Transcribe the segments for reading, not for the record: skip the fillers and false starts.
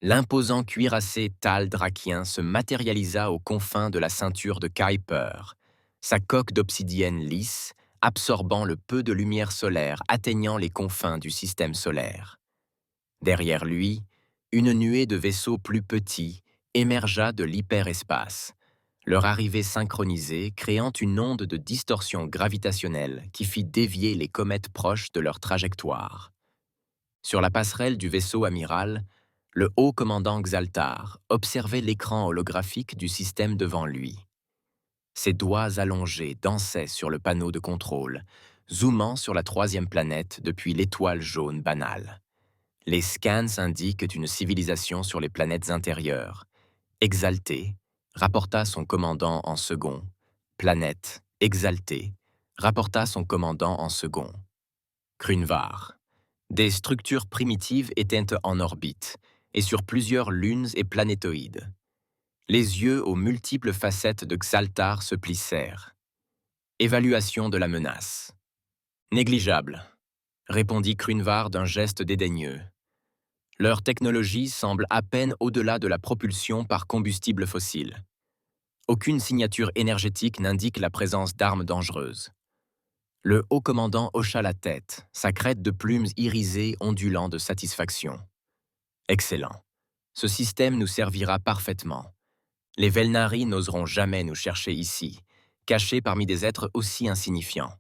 L'imposant cuirassé Tal Drakien se matérialisa aux confins de la ceinture de Kuiper, sa coque d'obsidienne lisse, absorbant le peu de lumière solaire atteignant les confins du système solaire. Derrière lui, une nuée de vaisseaux plus petits émergea de l'hyperespace, leur arrivée synchronisée créant une onde de distorsion gravitationnelle qui fit dévier les comètes proches de leur trajectoire. Sur la passerelle du vaisseau amiral, le haut commandant Xaltar observait l'écran holographique du système devant lui. Ses doigts allongés dansaient sur le panneau de contrôle, zoomant sur la troisième planète depuis l'étoile jaune banale. Les scans indiquent une civilisation sur les planètes intérieures. Exalté, rapporta son commandant en second. Planète, exalté, rapporta son commandant en second. Krunvar. Des structures primitives étaient en orbite, et sur plusieurs lunes et planétoïdes. Les yeux aux multiples facettes de Xaltar se plissèrent. Évaluation de la menace. Négligeable, répondit Krunvar d'un geste dédaigneux. Leur technologie semble à peine au-delà de la propulsion par combustible fossile. Aucune signature énergétique n'indique la présence d'armes dangereuses. Le haut commandant hocha la tête, sa crête de plumes irisées ondulant de satisfaction. Excellent. Ce système nous servira parfaitement. Les Velnari n'oseront jamais nous chercher ici, cachés parmi des êtres aussi insignifiants.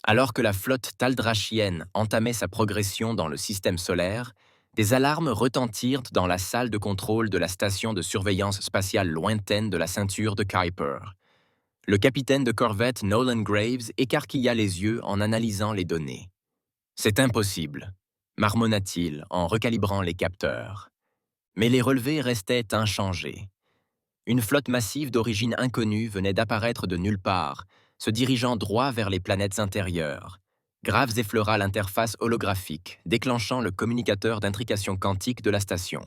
Alors que la flotte taldrachienne entamait sa progression dans le système solaire, des alarmes retentirent dans la salle de contrôle de la station de surveillance spatiale lointaine de la ceinture de Kuiper. Le capitaine de corvette Nolan Graves écarquilla les yeux en analysant les données. « C'est impossible », marmonna-t-il en recalibrant les capteurs. Mais les relevés restaient inchangés. Une flotte massive d'origine inconnue venait d'apparaître de nulle part, se dirigeant droit vers les planètes intérieures. Graves effleura l'interface holographique, déclenchant le communicateur d'intrication quantique de la station.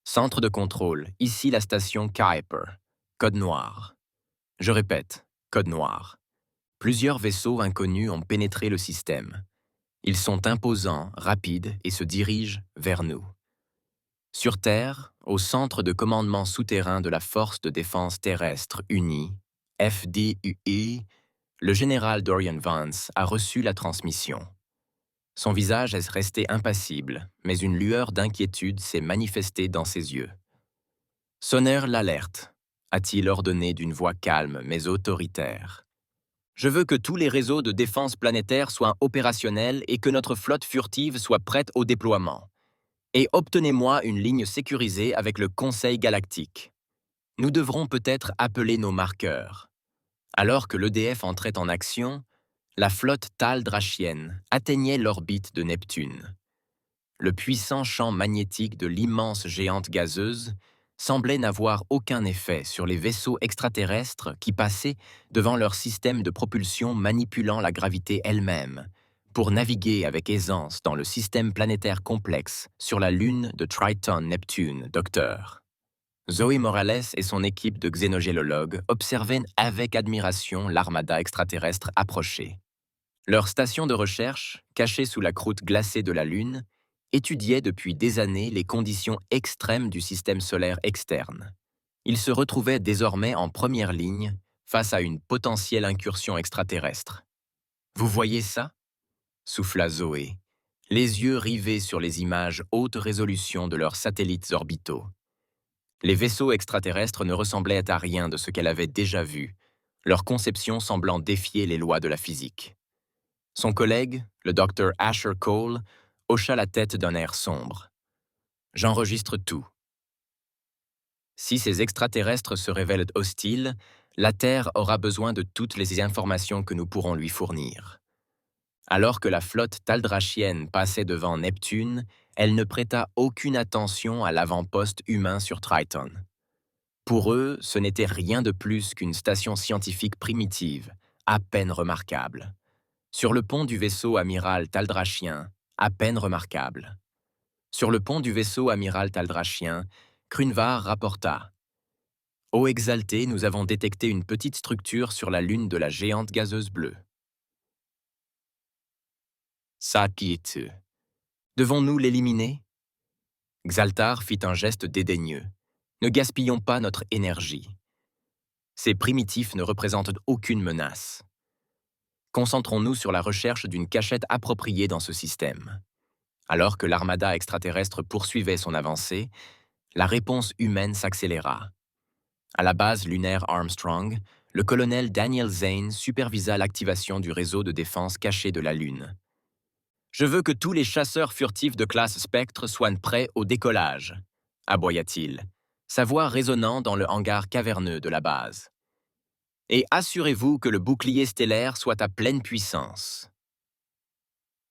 Centre de contrôle, ici la station Kuiper. Code noir. Je répète, code noir. Plusieurs vaisseaux inconnus ont pénétré le système. Ils sont imposants, rapides et se dirigent vers nous. Sur Terre, au centre de commandement souterrain de la Force de défense terrestre unie, FDUI, le général Dorian Vance a reçu la transmission. Son visage est resté impassible, mais une lueur d'inquiétude s'est manifestée dans ses yeux. « Sonneur l'alerte », a-t-il ordonné d'une voix calme mais autoritaire. « Je veux que tous les réseaux de défense planétaire soient opérationnels et que notre flotte furtive soit prête au déploiement. Et obtenez-moi une ligne sécurisée avec le Conseil galactique. Nous devrons peut-être appeler nos marqueurs. » Alors que l'EDF entrait en action, la flotte taldrachienne atteignait l'orbite de Neptune. Le puissant champ magnétique de l'immense géante gazeuse semblait n'avoir aucun effet sur les vaisseaux extraterrestres qui passaient devant leur système de propulsion manipulant la gravité elle-même, pour naviguer avec aisance dans le système planétaire complexe sur la lune de Triton-Neptune, Docteur. Zoé Morales et son équipe de xénogélologues observaient avec admiration l'armada extraterrestre approcher. Leur station de recherche, cachée sous la croûte glacée de la Lune, étudiait depuis des années les conditions extrêmes du système solaire externe. Ils se retrouvaient désormais en première ligne face à une potentielle incursion extraterrestre. « Vous voyez ça ?» souffla Zoé, les yeux rivés sur les images haute résolution de leurs satellites orbitaux. Les vaisseaux extraterrestres ne ressemblaient à rien de ce qu'elle avait déjà vu, leur conception semblant défier les lois de la physique. Son collègue, le docteur Asher Cole, hocha la tête d'un air sombre. « J'enregistre tout. Si ces extraterrestres se révèlent hostiles, la Terre aura besoin de toutes les informations que nous pourrons lui fournir. » Alors que la flotte taldrachienne passait devant Neptune, elle ne prêta aucune attention à l'avant-poste humain sur Triton. Pour eux, ce n'était rien de plus qu'une station scientifique primitive, à peine remarquable. Sur le pont du vaisseau amiral taldrachien, à peine remarquable. Sur le pont du vaisseau amiral taldrachien, Krunvar rapporta. « Ô exalté, nous avons détecté une petite structure sur la lune de la géante gazeuse bleue. » Sakit. Devons-nous l'éliminer? Xaltar fit un geste dédaigneux. Ne gaspillons pas notre énergie. Ces primitifs ne représentent aucune menace. Concentrons-nous sur la recherche d'une cachette appropriée dans ce système. Alors que l'armada extraterrestre poursuivait son avancée, la réponse humaine s'accéléra. À la base lunaire Armstrong, le colonel Daniel Zane supervisa l'activation du réseau de défense caché de la Lune. « Je veux que tous les chasseurs furtifs de classe Spectre soient prêts au décollage », aboya-t-il, sa voix résonnant dans le hangar caverneux de la base. « Et assurez-vous que le bouclier stellaire soit à pleine puissance.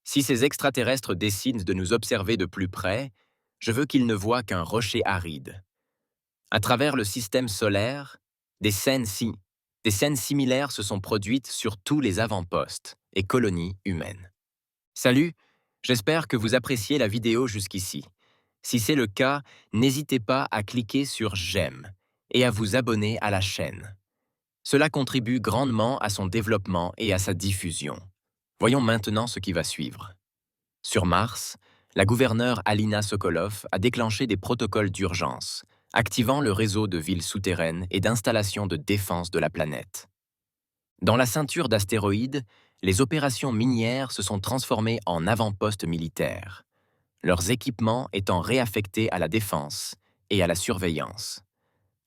Si ces extraterrestres décident de nous observer de plus près, je veux qu'ils ne voient qu'un rocher aride. À travers le système solaire, des scènes similaires se sont produites sur tous les avant-postes et colonies humaines. Salut, j'espère que vous appréciez la vidéo jusqu'ici. Si c'est le cas, n'hésitez pas à cliquer sur « J'aime » et à vous abonner à la chaîne. Cela contribue grandement à son développement et à sa diffusion. Voyons maintenant ce qui va suivre. Sur Mars, la gouverneure Alina Sokolov a déclenché des protocoles d'urgence, activant le réseau de villes souterraines et d'installations de défense de la planète. Dans la ceinture d'astéroïdes, les opérations minières se sont transformées en avant-postes militaires, leurs équipements étant réaffectés à la défense et à la surveillance.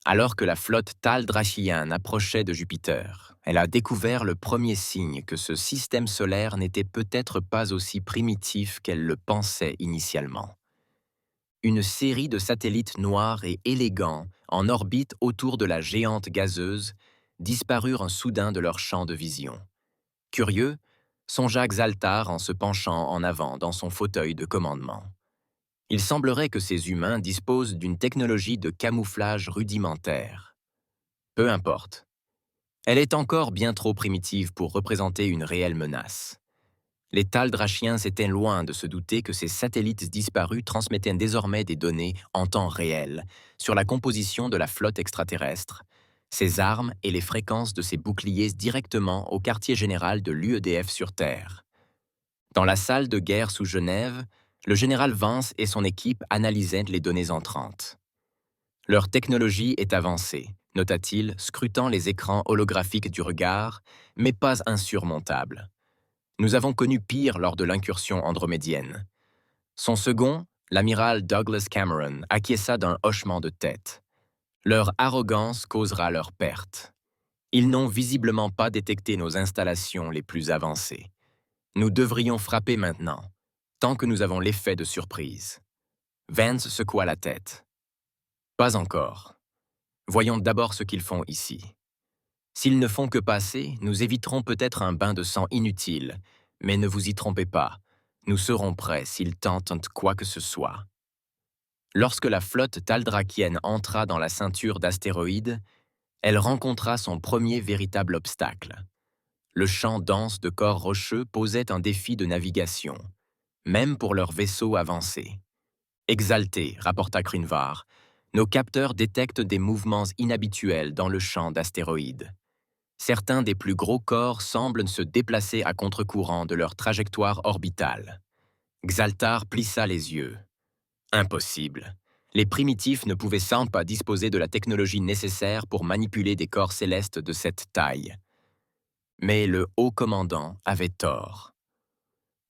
Alors que la flotte Taldrachian approchait de Jupiter, elle a découvert le premier signe que ce système solaire n'était peut-être pas aussi primitif qu'elle le pensait initialement. Une série de satellites noirs et élégants en orbite autour de la géante gazeuse disparurent soudain de leur champ de vision. Curieux, songea Xaltar en se penchant en avant dans son fauteuil de commandement. Il semblerait que ces humains disposent d'une technologie de camouflage rudimentaire. Peu importe. Elle est encore bien trop primitive pour représenter une réelle menace. Les Taldrachiens étaient loin de se douter que ces satellites disparus transmettaient désormais des données en temps réel sur la composition de la flotte extraterrestre, ses armes et les fréquences de ses boucliers directement au quartier général de l'UEDF sur Terre. Dans la salle de guerre sous Genève, le général Vance et son équipe analysaient les données entrantes. Leur technologie est avancée, nota-t-il, scrutant les écrans holographiques du regard, mais pas insurmontable. Nous avons connu pire lors de l'incursion andromédienne. Son second, l'amiral Douglas Cameron, acquiesça d'un hochement de tête. Leur arrogance causera leur perte. Ils n'ont visiblement pas détecté nos installations les plus avancées. Nous devrions frapper maintenant, tant que nous avons l'effet de surprise. Vance secoua la tête. Pas encore. Voyons d'abord ce qu'ils font ici. S'ils ne font que passer, nous éviterons peut-être un bain de sang inutile, mais ne vous y trompez pas, nous serons prêts s'ils tentent quoi que ce soit. Lorsque la flotte taldrachienne entra dans la ceinture d'astéroïdes, elle rencontra son premier véritable obstacle. Le champ dense de corps rocheux posait un défi de navigation, même pour leurs vaisseaux avancés. Exaltés, rapporta Krunvar, nos capteurs détectent des mouvements inhabituels dans le champ d'astéroïdes. Certains des plus gros corps semblent se déplacer à contre-courant de leur trajectoire orbitale. Xaltar plissa les yeux. Impossible. Les primitifs ne pouvaient sans pas disposer de la technologie nécessaire pour manipuler des corps célestes de cette taille. Mais le haut commandant avait tort.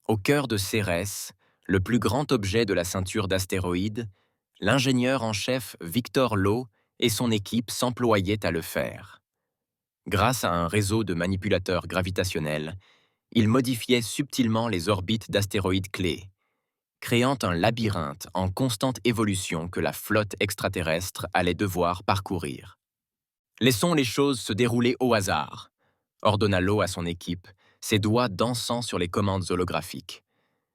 Au cœur de Cérès, le plus grand objet de la ceinture d'astéroïdes, l'ingénieur en chef Victor Lowe et son équipe s'employaient à le faire. Grâce à un réseau de manipulateurs gravitationnels, ils modifiaient subtilement les orbites d'astéroïdes clés, créant un labyrinthe en constante évolution que la flotte extraterrestre allait devoir parcourir. « Laissons les choses se dérouler au hasard », ordonna Lowe à son équipe, ses doigts dansant sur les commandes holographiques.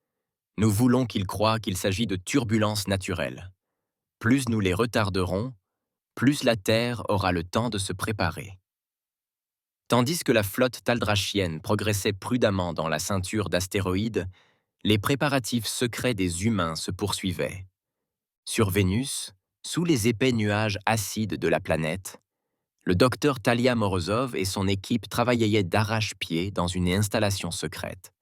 « Nous voulons qu'ils croient qu'il s'agit de turbulences naturelles. Plus nous les retarderons, plus la Terre aura le temps de se préparer. » Tandis que la flotte taldrachienne progressait prudemment dans la ceinture d'astéroïdes, les préparatifs secrets des humains se poursuivaient. Sur Vénus, sous les épais nuages acides de la planète, le docteur Talia Morozov et son équipe travaillaient d'arrache-pied dans une installation secrète.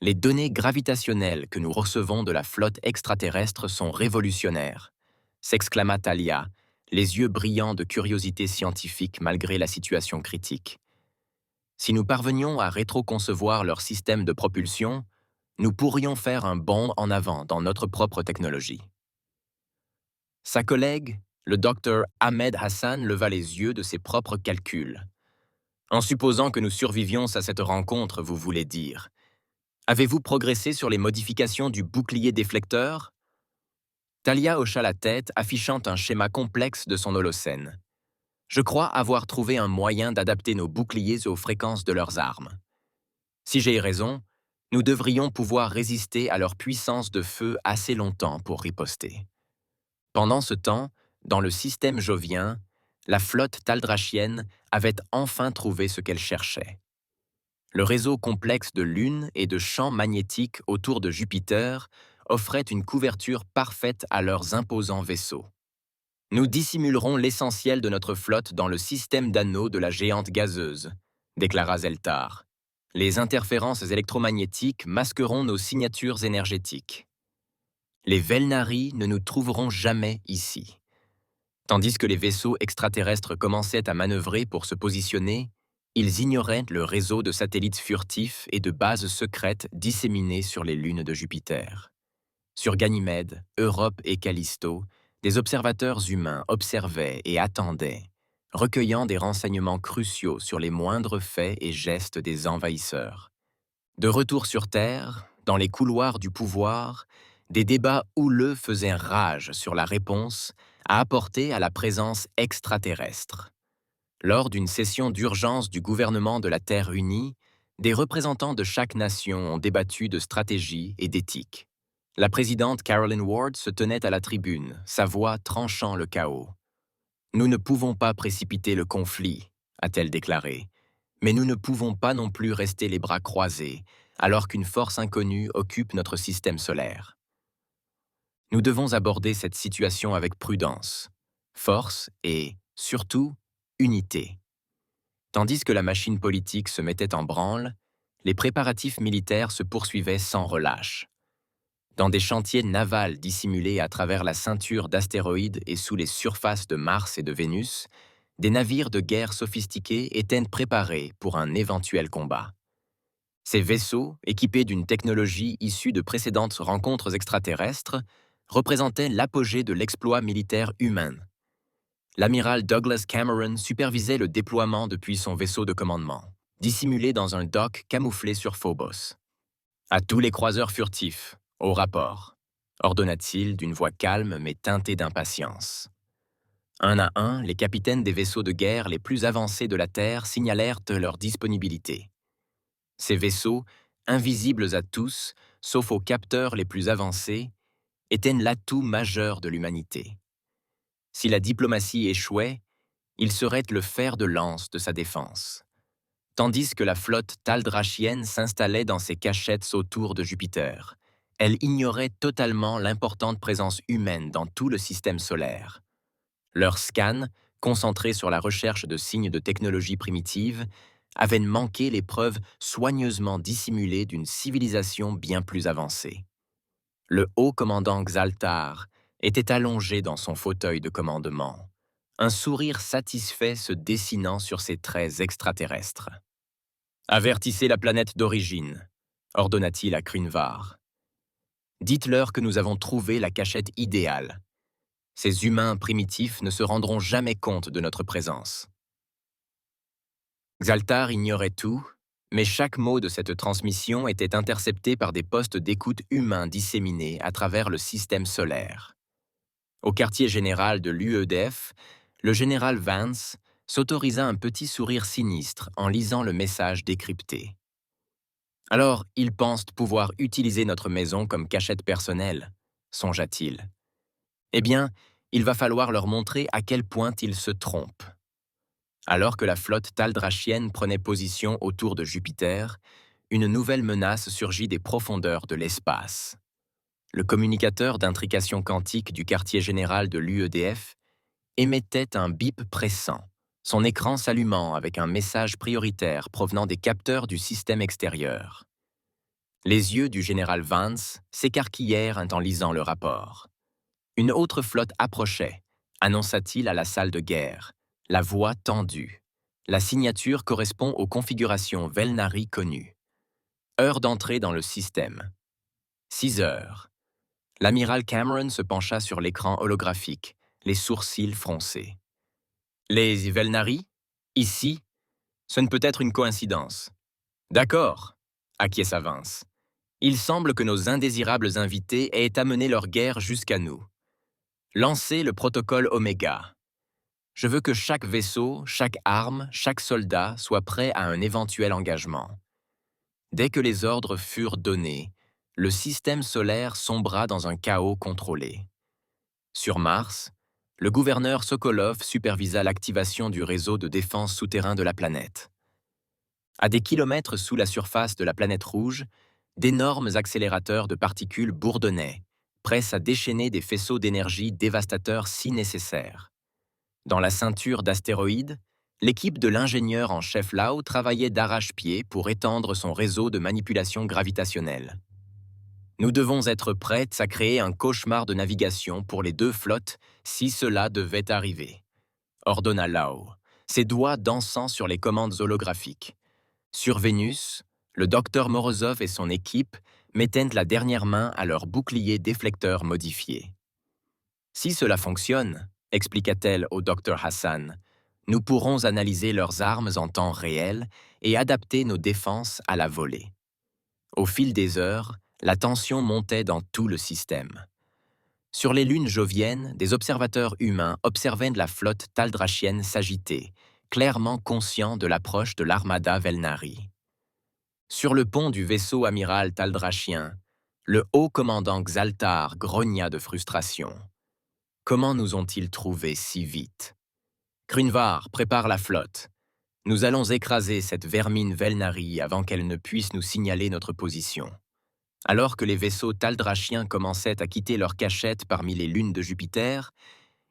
Les données gravitationnelles que nous recevons de la flotte extraterrestre sont révolutionnaires, s'exclama Talia, les yeux brillants de curiosité scientifique malgré la situation critique. Si nous parvenions à rétroconcevoir leur système de propulsion, nous pourrions faire un bond en avant dans notre propre technologie. Sa collègue, le docteur Ahmed Hassan, leva les yeux de ses propres calculs. En supposant que nous survivions à cette rencontre, vous voulez dire. Avez-vous progressé sur les modifications du bouclier déflecteur? Talia hocha la tête, affichant un schéma complexe de son holocène. Je crois avoir trouvé un moyen d'adapter nos boucliers aux fréquences de leurs armes. Si j'ai raison, nous devrions pouvoir résister à leur puissance de feu assez longtemps pour riposter. Pendant ce temps, dans le système jovien, la flotte taldrachienne avait enfin trouvé ce qu'elle cherchait. Le réseau complexe de lunes et de champs magnétiques autour de Jupiter offrait une couverture parfaite à leurs imposants vaisseaux. Nous dissimulerons l'essentiel de notre flotte dans le système d'anneaux de la géante gazeuse, déclara Zeltar. Les interférences électromagnétiques masqueront nos signatures énergétiques. Les Velnari ne nous trouveront jamais ici. Tandis que les vaisseaux extraterrestres commençaient à manœuvrer pour se positionner, ils ignoraient le réseau de satellites furtifs et de bases secrètes disséminées sur les lunes de Jupiter. Sur Ganymède, Europe et Callisto, des observateurs humains observaient et attendaient, recueillant des renseignements cruciaux sur les moindres faits et gestes des envahisseurs. De retour sur Terre, dans les couloirs du pouvoir, des débats houleux faisaient rage sur la réponse à apporter à la présence extraterrestre. Lors d'une session d'urgence du gouvernement de la Terre unie, des représentants de chaque nation ont débattu de stratégie et d'éthique. La présidente Carolyn Ward se tenait à la tribune, sa voix tranchant le chaos. « Nous ne pouvons pas précipiter le conflit », a-t-elle déclaré, « mais nous ne pouvons pas non plus rester les bras croisés alors qu'une force inconnue occupe notre système solaire. Nous devons aborder cette situation avec prudence, force et, surtout, unité. » Tandis que la machine politique se mettait en branle, les préparatifs militaires se poursuivaient sans relâche. Dans des chantiers navals dissimulés à travers la ceinture d'astéroïdes et sous les surfaces de Mars et de Vénus, des navires de guerre sophistiqués étaient préparés pour un éventuel combat. Ces vaisseaux, équipés d'une technologie issue de précédentes rencontres extraterrestres, représentaient l'apogée de l'exploit militaire humain. L'amiral Douglas Cameron supervisait le déploiement depuis son vaisseau de commandement, dissimulé dans un dock camouflé sur Phobos. « À tous les croiseurs furtifs, au rapport », ordonna-t-il d'une voix calme mais teintée d'impatience. Un à un, les capitaines des vaisseaux de guerre les plus avancés de la Terre signalèrent leur disponibilité. Ces vaisseaux, invisibles à tous, sauf aux capteurs les plus avancés, étaient l'atout majeur de l'humanité. Si la diplomatie échouait, ils seraient le fer de lance de sa défense. Tandis que la flotte taldrachienne s'installait dans ses cachettes autour de Jupiter, elle ignorait totalement l'importante présence humaine dans tout le système solaire. Leurs scans, concentrés sur la recherche de signes de technologie primitive, avaient manqué les preuves soigneusement dissimulées d'une civilisation bien plus avancée. Le haut commandant Xaltar était allongé dans son fauteuil de commandement, un sourire satisfait se dessinant sur ses traits extraterrestres. « Avertissez la planète d'origine », ordonna-t-il à Krunvar. « Dites-leur que nous avons trouvé la cachette idéale. Ces humains primitifs ne se rendront jamais compte de notre présence. » Xaltar ignorait tout, mais chaque mot de cette transmission était intercepté par des postes d'écoute humains disséminés à travers le système solaire. Au quartier général de l'UEDF, le général Vance s'autorisa un petit sourire sinistre en lisant le message décrypté. « Alors, ils pensent pouvoir utiliser notre maison comme cachette personnelle, songea-t-il. Eh bien, il va falloir leur montrer à quel point ils se trompent. » Alors que la flotte taldrachienne prenait position autour de Jupiter, une nouvelle menace surgit des profondeurs de l'espace. Le communicateur d'intrication quantique du quartier général de l'UEDF émettait un bip pressant, son écran s'allumant avec un message prioritaire provenant des capteurs du système extérieur. Les yeux du général Vance s'écarquillèrent en lisant le rapport. Une autre flotte approchait, annonça-t-il à la salle de guerre, la voix tendue. La signature correspond aux configurations Velnari connues. Heure d'entrée dans le système. 6 heures. L'amiral Cameron se pencha sur l'écran holographique, les sourcils froncés. Les Velnari? Ici? Ce ne peut être une coïncidence. D'accord, acquiesça Vance. Il semble que nos indésirables invités aient amené leur guerre jusqu'à nous. Lancez le protocole Oméga. Je veux que chaque vaisseau, chaque arme, chaque soldat soit prêt à un éventuel engagement. Dès que les ordres furent donnés, le système solaire sombra dans un chaos contrôlé. Sur Mars, le gouverneur Sokolov supervisa l'activation du réseau de défense souterrain de la planète. À des kilomètres sous la surface de la planète rouge, d'énormes accélérateurs de particules bourdonnaient, prêts à déchaîner des faisceaux d'énergie dévastateurs si nécessaires. Dans la ceinture d'astéroïdes, l'équipe de l'ingénieur en chef Lau travaillait d'arrache-pied pour étendre son réseau de manipulation gravitationnelle. Nous devons être prêts à créer un cauchemar de navigation pour les deux flottes si cela devait arriver, ordonna Lau, ses doigts dansant sur les commandes holographiques. Sur Vénus, le docteur Morozov et son équipe mettaient la dernière main à leur bouclier déflecteur modifié. Si cela fonctionne, expliqua-t-elle au docteur Hassan, nous pourrons analyser leurs armes en temps réel et adapter nos défenses à la volée. Au fil des heures, la tension montait dans tout le système. Sur les lunes joviennes, des observateurs humains observaient la flotte taldrachienne s'agiter, clairement conscients de l'approche de l'armada Velnari. Sur le pont du vaisseau amiral taldrachien, le haut commandant Xaltar grogna de frustration. Comment nous ont-ils trouvés si vite? Krunvar, prépare la flotte. Nous allons écraser cette vermine Velnari avant qu'elle ne puisse nous signaler notre position. Alors que les vaisseaux taldrachiens commençaient à quitter leur cachette parmi les lunes de Jupiter,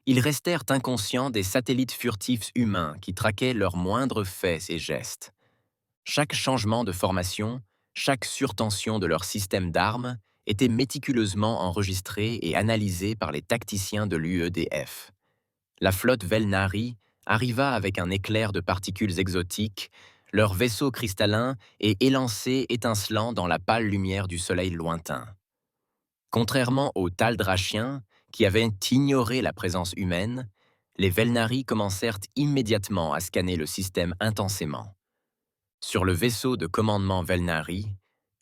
ils restèrent inconscients des satellites furtifs humains qui traquaient leurs moindres faits et gestes. Chaque changement de formation, chaque surtension de leur système d'armes était méticuleusement enregistré et analysé par les tacticiens de l'UEDF. La flotte Velnari arriva avec un éclair de particules exotiques, leurs vaisseaux cristallins et élancés étincelant dans la pâle lumière du soleil lointain. Contrairement aux Taldrachiens, qui avaient ignoré la présence humaine, les Velnari commencèrent immédiatement à scanner le système intensément. Sur le vaisseau de commandement Velnari,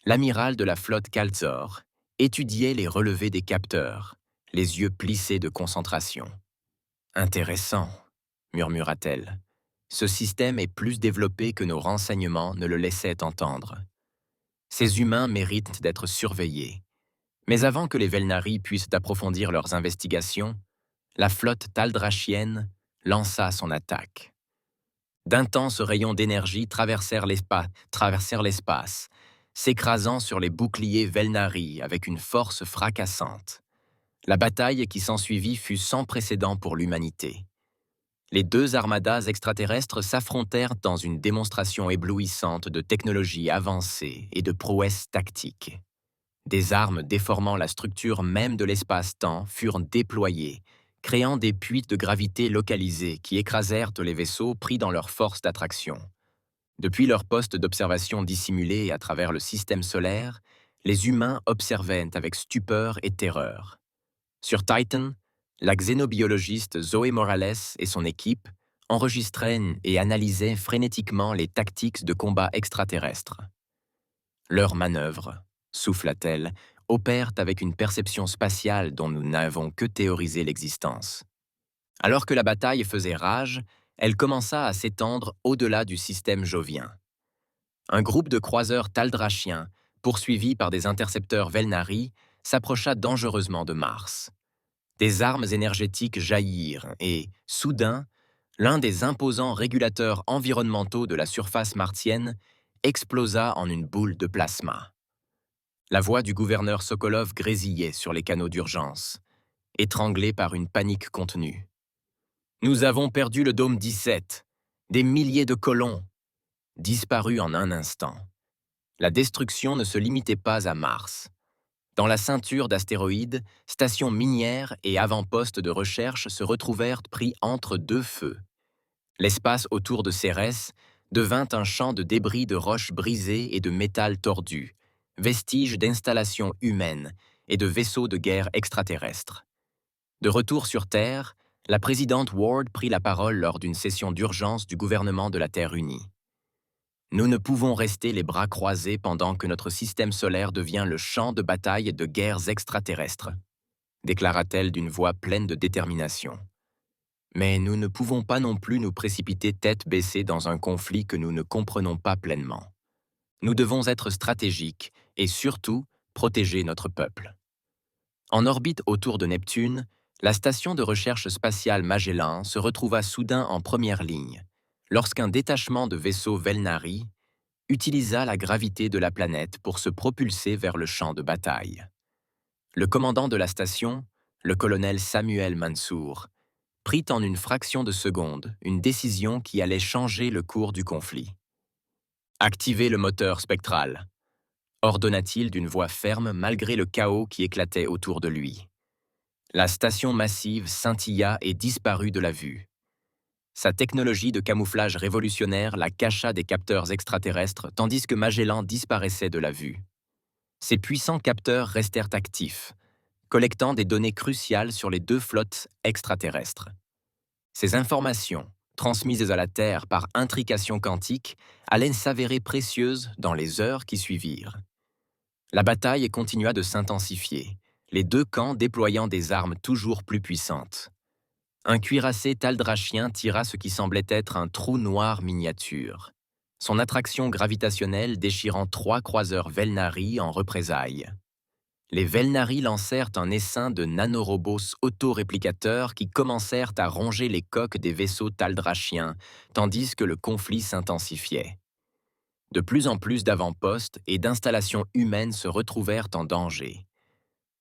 l'amiral de la flotte Kalzor étudiait les relevés des capteurs, les yeux plissés de concentration. « Intéressant », murmura-t-elle. « Ce système est plus développé que nos renseignements ne le laissaient entendre. Ces humains méritent d'être surveillés. » Mais avant que les Velnari puissent approfondir leurs investigations, la flotte taldrachienne lança son attaque. D'intenses rayons d'énergie traversèrent l'espace, s'écrasant sur les boucliers Velnari avec une force fracassante. La bataille qui s'ensuivit fut sans précédent pour l'humanité. Les deux armadas extraterrestres s'affrontèrent dans une démonstration éblouissante de technologie avancée et de prouesse tactique. Des armes déformant la structure même de l'espace-temps furent déployées, créant des puits de gravité localisés qui écrasèrent les vaisseaux pris dans leur force d'attraction. Depuis leur poste d'observation dissimulé à travers le système solaire, les humains observaient avec stupeur et terreur. Sur Titan, la xénobiologiste Zoé Morales et son équipe enregistraient et analysaient frénétiquement les tactiques de combat extraterrestres. Leurs manœuvres, souffla-t-elle, opèrent avec une perception spatiale dont nous n'avons que théorisé l'existence. Alors que la bataille faisait rage, elle commença à s'étendre au-delà du système jovien. Un groupe de croiseurs taldrachiens, poursuivis par des intercepteurs Velnari, s'approcha dangereusement de Mars. Des armes énergétiques jaillirent et, soudain, l'un des imposants régulateurs environnementaux de la surface martienne explosa en une boule de plasma. La voix du gouverneur Sokolov grésillait sur les canaux d'urgence, étranglée par une panique contenue. « Nous avons perdu le dôme 17, des milliers de colons, disparus en un instant. La destruction ne se limitait pas à Mars. Dans la ceinture d'astéroïdes, stations minières et avant-postes de recherche se retrouvèrent pris entre deux feux. L'espace autour de Cérès devint un champ de débris de roches brisées et de métal tordu, vestiges d'installations humaines et de vaisseaux de guerre extraterrestres. De retour sur Terre, la présidente Ward prit la parole lors d'une session d'urgence du gouvernement de la Terre unie. Nous ne pouvons rester les bras croisés pendant que notre système solaire devient le champ de bataille de guerres extraterrestres, déclara-t-elle d'une voix pleine de détermination. Mais nous ne pouvons pas non plus nous précipiter tête baissée dans un conflit que nous ne comprenons pas pleinement. Nous devons être stratégiques et surtout protéger notre peuple. En orbite autour de Neptune, la station de recherche spatiale Magellan se retrouva soudain en première ligne, lorsqu'un détachement de vaisseaux Velnari utilisa la gravité de la planète pour se propulser vers le champ de bataille. Le commandant de la station, le colonel Samuel Mansour, prit en une fraction de seconde une décision qui allait changer le cours du conflit. « Activez le moteur spectral », ordonna-t-il d'une voix ferme malgré le chaos qui éclatait autour de lui. La station massive scintilla et disparut de la vue. Sa technologie de camouflage révolutionnaire la cacha des capteurs extraterrestres tandis que Magellan disparaissait de la vue. Ces puissants capteurs restèrent actifs, collectant des données cruciales sur les deux flottes extraterrestres. Ces informations, transmises à la Terre par intrication quantique, allaient s'avérer précieuses dans les heures qui suivirent. La bataille continua de s'intensifier, les deux camps déployant des armes toujours plus puissantes. Un cuirassé taldrachien tira ce qui semblait être un trou noir miniature, son attraction gravitationnelle déchirant 3 croiseurs Velnari en représailles. Les Velnari lancèrent un essaim de nanorobots autoréplicateurs qui commencèrent à ronger les coques des vaisseaux taldrachiens, tandis que le conflit s'intensifiait. De plus en plus d'avant-postes et d'installations humaines se retrouvèrent en danger.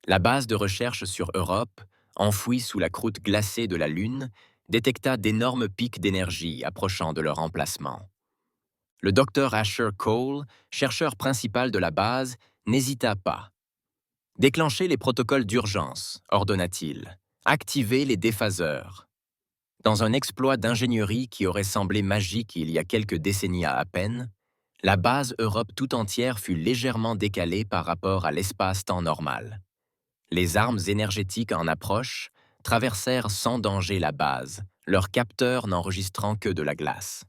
La base de recherche sur Europe, enfouie sous la croûte glacée de la Lune, détecta d'énormes pics d'énergie approchant de leur emplacement. Le docteur Asher Cole, chercheur principal de la base, n'hésita pas. « Déclenchez les protocoles d'urgence », ordonna-t-il. « Activez les déphaseurs. » Dans un exploit d'ingénierie qui aurait semblé magique il y a quelques décennies à peine, la base Europe tout entière fut légèrement décalée par rapport à l'espace-temps normal. Les armes énergétiques en approche traversèrent sans danger la base, leurs capteurs n'enregistrant que de la glace.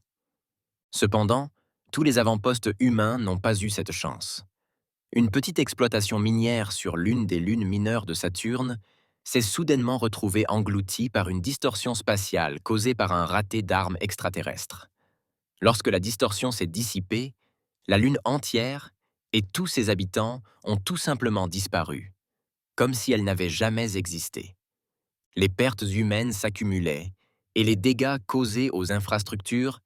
Cependant, tous les avant-postes humains n'ont pas eu cette chance. Une petite exploitation minière sur l'une des lunes mineures de Saturne s'est soudainement retrouvée engloutie par une distorsion spatiale causée par un raté d'armes extraterrestres. Lorsque la distorsion s'est dissipée, la Lune entière et tous ses habitants ont tout simplement disparu, comme si elle n'avait jamais existé. Les pertes humaines s'accumulaient et les dégâts causés aux infrastructures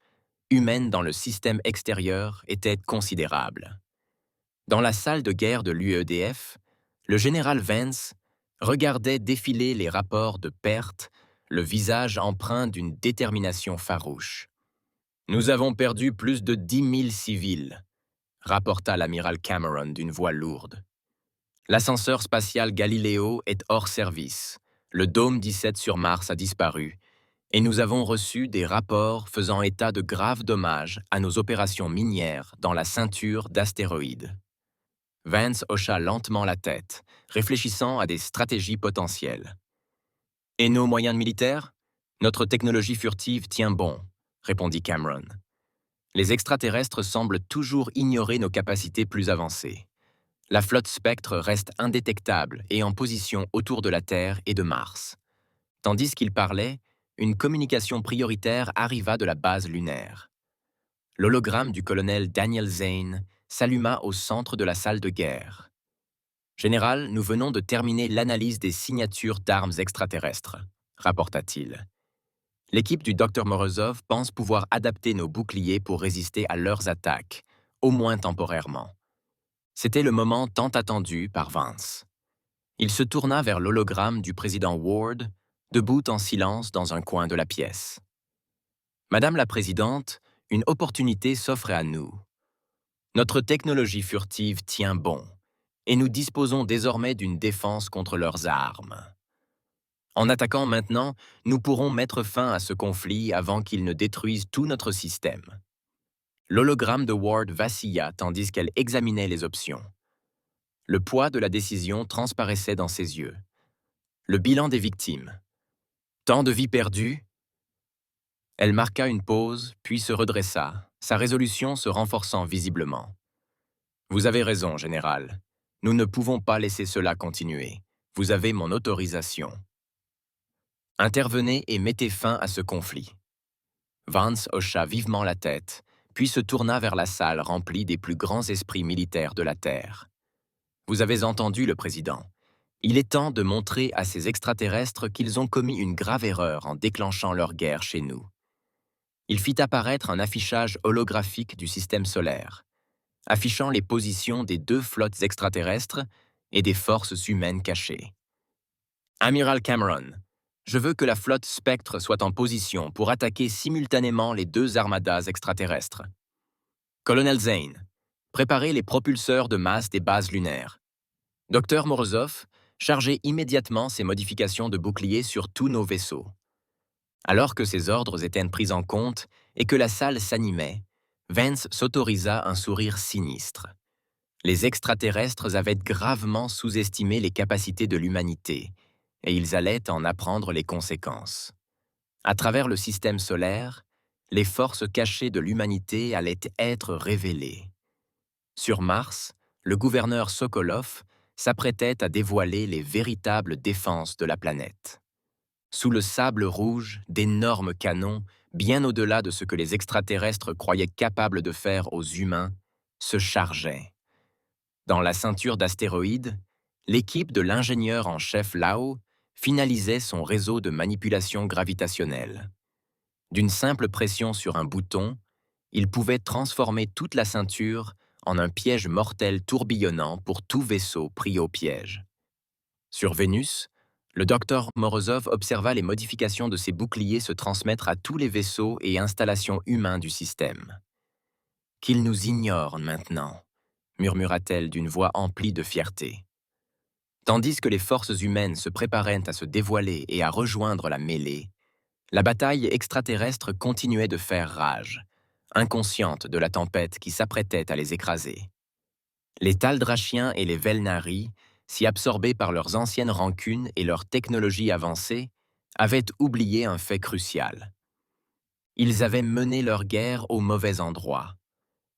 humaines dans le système extérieur étaient considérables. Dans la salle de guerre de l'UEDF, le général Vance regardait défiler les rapports de pertes, le visage empreint d'une détermination farouche. « Nous avons perdu plus de 10 000 civils », rapporta l'amiral Cameron d'une voix lourde. L'ascenseur spatial Galileo est hors service. Le dôme 17 sur Mars a disparu. Et nous avons reçu des rapports faisant état de graves dommages à nos opérations minières dans la ceinture d'astéroïdes. Vance hocha lentement la tête, réfléchissant à des stratégies potentielles. « Et nos moyens militaires ? Notre technologie furtive tient bon, répondit Cameron. Les extraterrestres semblent toujours ignorer nos capacités plus avancées. La flotte Spectre reste indétectable et en position autour de la Terre et de Mars. » Tandis qu'il parlait, une communication prioritaire arriva de la base lunaire. L'hologramme du colonel Daniel Zane s'alluma au centre de la salle de guerre. « Général, nous venons de terminer l'analyse des signatures d'armes extraterrestres, » rapporta-t-il. « L'équipe du Dr Morozov pense pouvoir adapter nos boucliers pour résister à leurs attaques, au moins temporairement. » C'était le moment tant attendu par Vance. Il se tourna vers l'hologramme du président Ward, debout en silence dans un coin de la pièce. « Madame la Présidente, une opportunité s'offre à nous. Notre technologie furtive tient bon, et nous disposons désormais d'une défense contre leurs armes. En attaquant maintenant, nous pourrons mettre fin à ce conflit avant qu'il ne détruise tout notre système. L'hologramme de Ward vacilla tandis qu'elle examinait les options. Le poids de la décision transparaissait dans ses yeux. Le bilan des victimes. Tant de vies perdues. Elle marqua une pause, puis se redressa, sa résolution se renforçant visiblement. Vous avez raison, général. Nous ne pouvons pas laisser cela continuer. Vous avez mon autorisation. Intervenez et mettez fin à ce conflit. Vance hocha vivement la tête, puis se tourna vers la salle remplie des plus grands esprits militaires de la Terre. Vous avez entendu le président. Il est temps de montrer à ces extraterrestres qu'ils ont commis une grave erreur en déclenchant leur guerre chez nous. Il fit apparaître un affichage holographique du système solaire, affichant les positions des 2 flottes extraterrestres et des forces humaines cachées. Amiral Cameron, je veux que la flotte Spectre soit en position pour attaquer simultanément les 2 armadas extraterrestres. Colonel Zane, préparez les propulseurs de masse des bases lunaires. Dr Morozov, chargez immédiatement ces modifications de bouclier sur tous nos vaisseaux. Alors que ces ordres étaient pris en compte et que la salle s'animait, Vance s'autorisa un sourire sinistre. Les extraterrestres avaient gravement sous-estimé les capacités de l'humanité, et ils allaient en apprendre les conséquences. À travers le système solaire, les forces cachées de l'humanité allaient être révélées. Sur Mars, le gouverneur Sokolov s'apprêtait à dévoiler les véritables défenses de la planète. Sous le sable rouge, d'énormes canons, bien au-delà de ce que les extraterrestres croyaient capables de faire aux humains, se chargeaient. Dans la ceinture d'astéroïdes, l'équipe de l'ingénieur en chef Lao finalisait son réseau de manipulation gravitationnelle. D'une simple pression sur un bouton, il pouvait transformer toute la ceinture en un piège mortel tourbillonnant pour tout vaisseau pris au piège. Sur Vénus, le docteur Morozov observa les modifications de ses boucliers se transmettre à tous les vaisseaux et installations humains du système. « Qu'ils nous ignorent maintenant », murmura-t-elle d'une voix emplie de fierté. Tandis que les forces humaines se préparaient à se dévoiler et à rejoindre la mêlée, la bataille extraterrestre continuait de faire rage, inconsciente de la tempête qui s'apprêtait à les écraser. Les Taldrachiens et les Velnari, si absorbés par leurs anciennes rancunes et leur technologie avancée, avaient oublié un fait crucial. Ils avaient mené leur guerre au mauvais endroit.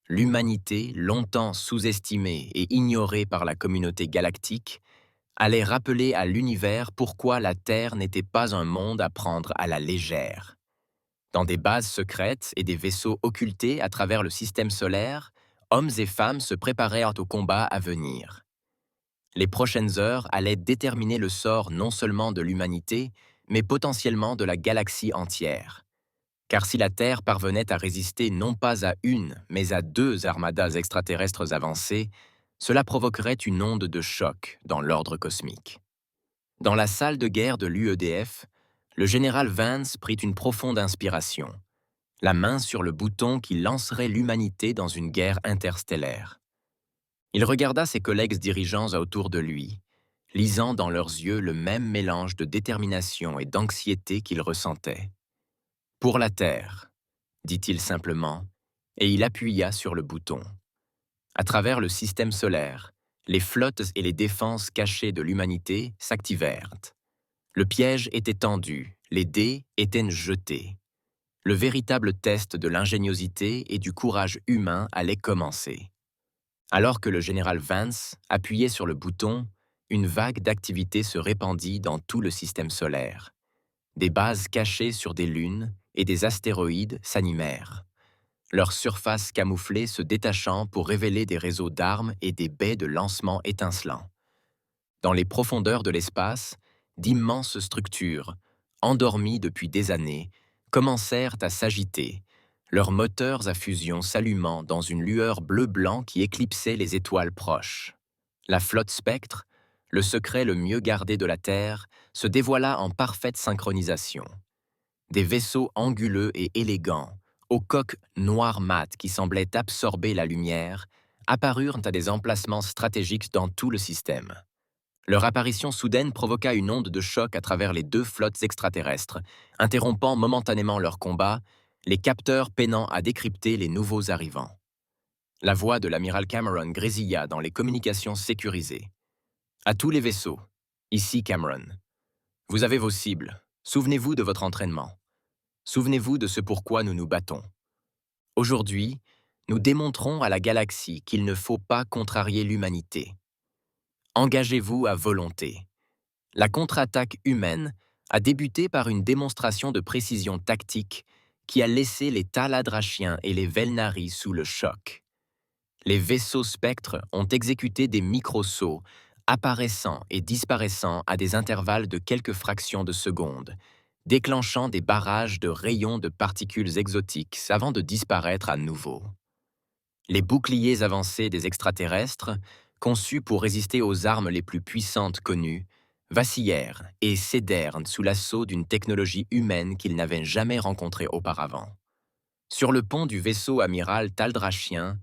L'humanité, longtemps sous-estimée et ignorée par la communauté galactique, allait rappeler à l'univers pourquoi la Terre n'était pas un monde à prendre à la légère. Dans des bases secrètes et des vaisseaux occultés à travers le système solaire, hommes et femmes se préparèrent au combat à venir. Les prochaines heures allaient déterminer le sort non seulement de l'humanité, mais potentiellement de la galaxie entière. Car si la Terre parvenait à résister non pas à une, mais à 2 armadas extraterrestres avancés, cela provoquerait une onde de choc dans l'ordre cosmique. Dans la salle de guerre de l'UEDF, le général Vance prit une profonde inspiration, la main sur le bouton qui lancerait l'humanité dans une guerre interstellaire. Il regarda ses collègues dirigeants autour de lui, lisant dans leurs yeux le même mélange de détermination et d'anxiété qu'il ressentait. « Pour la Terre », dit-il simplement, et il appuya sur le bouton. À travers le système solaire, les flottes et les défenses cachées de l'humanité s'activèrent. Le piège était tendu, les dés étaient jetés. Le véritable test de l'ingéniosité et du courage humain allait commencer. Alors que le général Vance appuyait sur le bouton, une vague d'activité se répandit dans tout le système solaire. Des bases cachées sur des lunes et des astéroïdes s'animèrent, leur surface camouflée se détachant pour révéler des réseaux d'armes et des baies de lancement étincelants. Dans les profondeurs de l'espace, d'immenses structures, endormies depuis des années, commencèrent à s'agiter, leurs moteurs à fusion s'allumant dans une lueur bleu-blanc qui éclipsait les étoiles proches. La flotte Spectre, le secret le mieux gardé de la Terre, se dévoila en parfaite synchronisation. Des vaisseaux anguleux et élégants, aux coques noires mat qui semblaient absorber la lumière, apparurent à des emplacements stratégiques dans tout le système. Leur apparition soudaine provoqua une onde de choc à travers les deux flottes extraterrestres, interrompant momentanément leur combat, les capteurs peinant à décrypter les nouveaux arrivants. La voix de l'amiral Cameron grésilla dans les communications sécurisées. À tous les vaisseaux, ici Cameron. Vous avez vos cibles. Souvenez-vous de votre entraînement. Souvenez-vous de ce pourquoi nous nous battons. Aujourd'hui, nous démontrons à la galaxie qu'il ne faut pas contrarier l'humanité. Engagez-vous à volonté. La contre-attaque humaine a débuté par une démonstration de précision tactique qui a laissé les Taladrachiens et les Velnari sous le choc. Les vaisseaux spectres ont exécuté des micro-sauts, apparaissant et disparaissant à des intervalles de quelques fractions de secondes, déclenchant des barrages de rayons de particules exotiques avant de disparaître à nouveau. Les boucliers avancés des extraterrestres, conçus pour résister aux armes les plus puissantes connues, vacillèrent et cédèrent sous l'assaut d'une technologie humaine qu'ils n'avaient jamais rencontrée auparavant. Sur le pont du vaisseau amiral Taldrachien,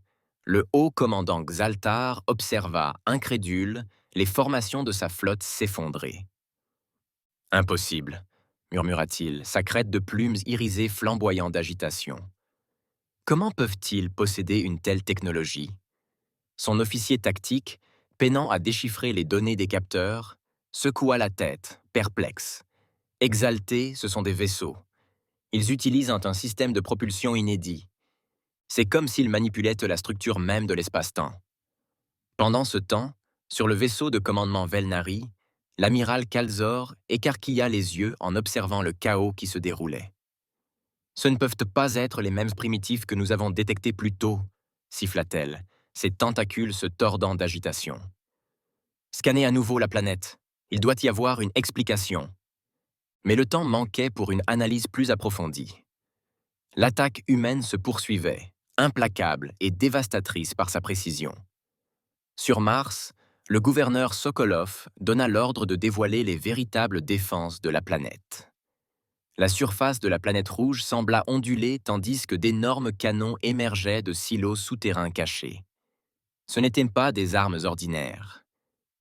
le haut commandant Xaltar observa, incrédule, les formations de sa flotte s'effondrer. « Impossible », murmura-t-il, sa crête de plumes irisées flamboyant d'agitation. Comment peuvent-ils posséder une telle technologie? Son officier tactique, peinant à déchiffrer les données des capteurs, secoua la tête, perplexe. Exaltés, ce sont des vaisseaux. Ils utilisent un système de propulsion inédit. C'est comme s'ils manipulaient la structure même de l'espace-temps. Pendant ce temps, sur le vaisseau de commandement Velnari, l'amiral Kalzor écarquilla les yeux en observant le chaos qui se déroulait. « Ce ne peuvent pas être les mêmes primitifs que nous avons détectés plus tôt, siffla-t-elle, ses tentacules se tordant d'agitation. Scannez à nouveau la planète. Il doit y avoir une explication. Mais le temps manquait pour une analyse plus approfondie. L'attaque humaine se poursuivait, implacable et dévastatrice par sa précision. Sur Mars, le gouverneur Sokolov donna l'ordre de dévoiler les véritables défenses de la planète. La surface de la planète rouge sembla onduler tandis que d'énormes canons émergeaient de silos souterrains cachés. Ce n'étaient pas des armes ordinaires.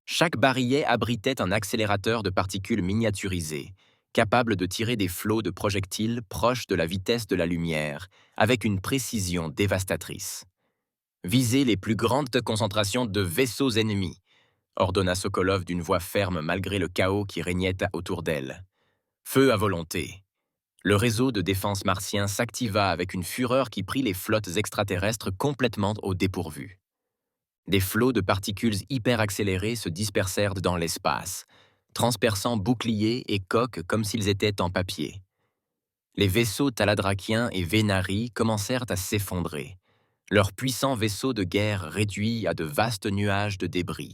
Chaque barillet abritait un accélérateur de particules miniaturisées, capable de tirer des flots de projectiles proches de la vitesse de la lumière, avec une précision dévastatrice. « Visez les plus grandes concentrations de vaisseaux ennemis », ordonna Sokolov d'une voix ferme malgré le chaos qui régnait autour d'elle. « Feu à volonté ». Le réseau de défense martien s'activa avec une fureur qui prit les flottes extraterrestres complètement au dépourvu. Des flots de particules hyper-accélérées se dispersèrent dans l'espace, transperçant boucliers et coques comme s'ils étaient en papier. Les vaisseaux taladrachiens et Vénari commencèrent à s'effondrer, leurs puissants vaisseaux de guerre réduits à de vastes nuages de débris.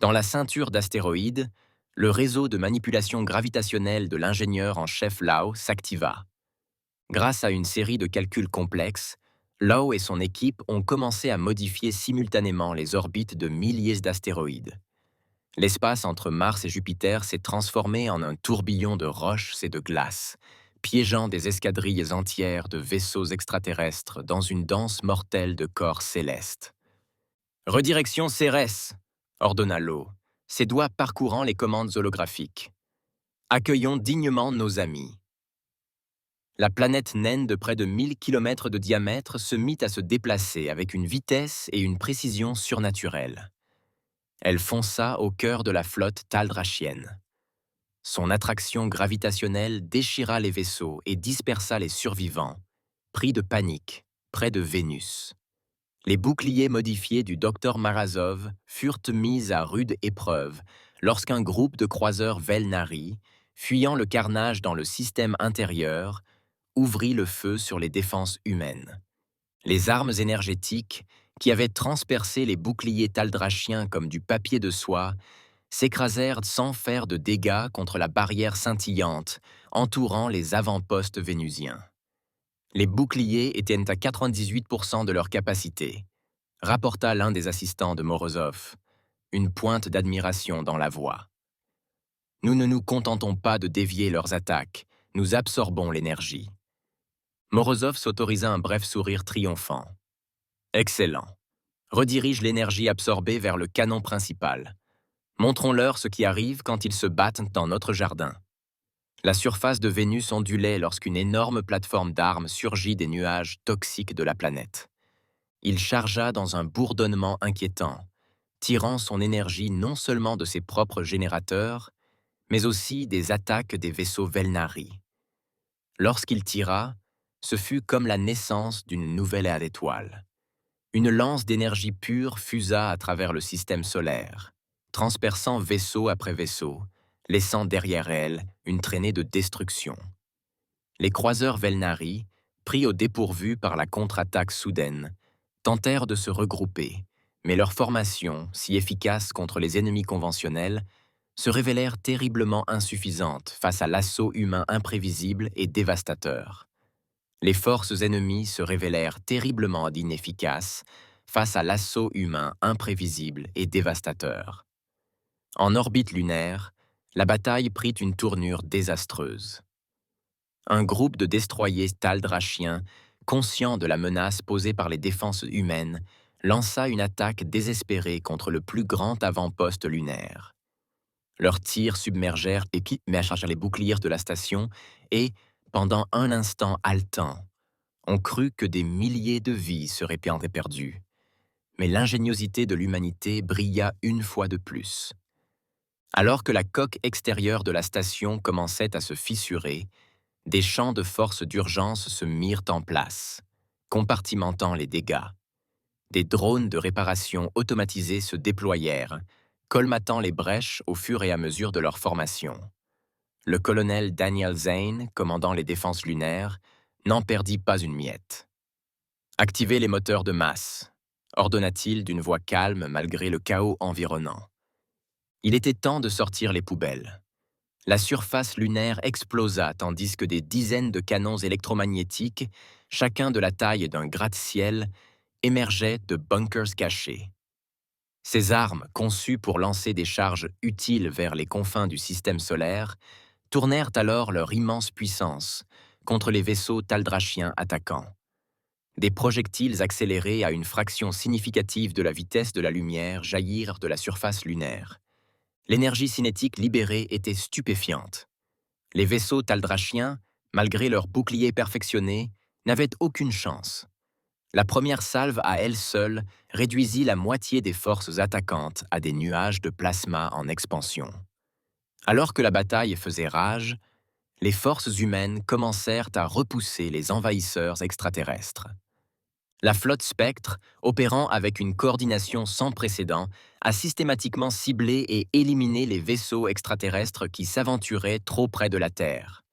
Dans la ceinture d'astéroïdes, le réseau de manipulation gravitationnelle de l'ingénieur en chef Lau s'activa. Grâce à une série de calculs complexes, Lau et son équipe ont commencé à modifier simultanément les orbites de milliers d'astéroïdes. L'espace entre Mars et Jupiter s'est transformé en un tourbillon de roches et de glace, piégeant des escadrilles entières de vaisseaux extraterrestres dans une danse mortelle de corps célestes. « Redirection Cérès !» ordonna Lau, ses doigts parcourant les commandes holographiques. « Accueillons dignement nos amis. » La planète naine de près de 1000 km de diamètre se mit à se déplacer avec une vitesse et une précision surnaturelles. Elle fonça au cœur de la flotte taldrachienne. Son attraction gravitationnelle déchira les vaisseaux et dispersa les survivants, pris de panique, près de Vénus. Les boucliers modifiés du docteur Marazov furent mis à rude épreuve lorsqu'un groupe de croiseurs Velnari, fuyant le carnage dans le système intérieur, ouvrit le feu sur les défenses humaines. Les armes énergétiques, qui avaient transpercé les boucliers taldrachiens comme du papier de soie, s'écrasèrent sans faire de dégâts contre la barrière scintillante entourant les avant-postes vénusiens. Les boucliers étaient à 98% de leur capacité, rapporta l'un des assistants de Morozov, une pointe d'admiration dans la voix. Nous ne nous contentons pas de dévier leurs attaques, nous absorbons l'énergie. Morozov s'autorisa un bref sourire triomphant. Excellent. redirige l'énergie absorbée vers le canon principal. Montrons-leur ce qui arrive quand ils se battent dans notre jardin. La surface de Vénus ondulait lorsqu'une énorme plateforme d'armes surgit des nuages toxiques de la planète. Il chargea dans un bourdonnement inquiétant, tirant son énergie non seulement de ses propres générateurs, mais aussi des attaques des vaisseaux Velnari. Lorsqu'il tira, ce fut comme la naissance d'une nouvelle ère d'étoiles. Une lance d'énergie pure fusa à travers le système solaire, transperçant vaisseau après vaisseau, laissant derrière elle une traînée de destruction. Les croiseurs Velnari, pris au dépourvu par la contre-attaque soudaine, tentèrent de se regrouper, mais leur formation, si efficace contre les ennemis conventionnels, se révélèrent terriblement insuffisantes face à l'assaut humain imprévisible et dévastateur. Les forces ennemies se révélèrent terriblement inefficaces face à l'assaut humain imprévisible et dévastateur. En orbite lunaire, la bataille prit une tournure désastreuse. Un groupe de destroyers taldrachiens, conscient de la menace posée par les défenses humaines, lança une attaque désespérée contre le plus grand avant-poste lunaire. Leurs tirs submergèrent et chargèrent les boucliers de la station et, pendant un instant haletant, on crut que des milliers de vies seraient perdues. Mais l'ingéniosité de l'humanité brilla une fois de plus. Alors que la coque extérieure de la station commençait à se fissurer, des champs de force d'urgence se mirent en place, compartimentant les dégâts. Des drones de réparation automatisés se déployèrent, colmatant les brèches au fur et à mesure de leur formation. Le colonel Daniel Zane, commandant les défenses lunaires, n'en perdit pas une miette. « Activez les moteurs de masse », ordonna-t-il d'une voix calme malgré le chaos environnant. Il était temps de sortir les poubelles. La surface lunaire explosa tandis que des dizaines de canons électromagnétiques, chacun de la taille d'un gratte-ciel, émergeaient de bunkers cachés. Ces armes, conçues pour lancer des charges utiles vers les confins du système solaire, tournèrent alors leur immense puissance contre les vaisseaux taldrachiens attaquants. Des projectiles accélérés à une fraction significative de la vitesse de la lumière jaillirent de la surface lunaire. L'énergie cinétique libérée était stupéfiante. Les vaisseaux taldrachiens, malgré leurs boucliers perfectionnés, n'avaient aucune chance. La première salve à elle seule réduisit la moitié des forces attaquantes à des nuages de plasma en expansion. Alors que la bataille faisait rage, les forces humaines commencèrent à repousser les envahisseurs extraterrestres. La flotte Spectre, opérant avec une coordination sans précédent, a systématiquement ciblé et éliminé les vaisseaux extraterrestres qui s'aventuraient trop près de la Terre.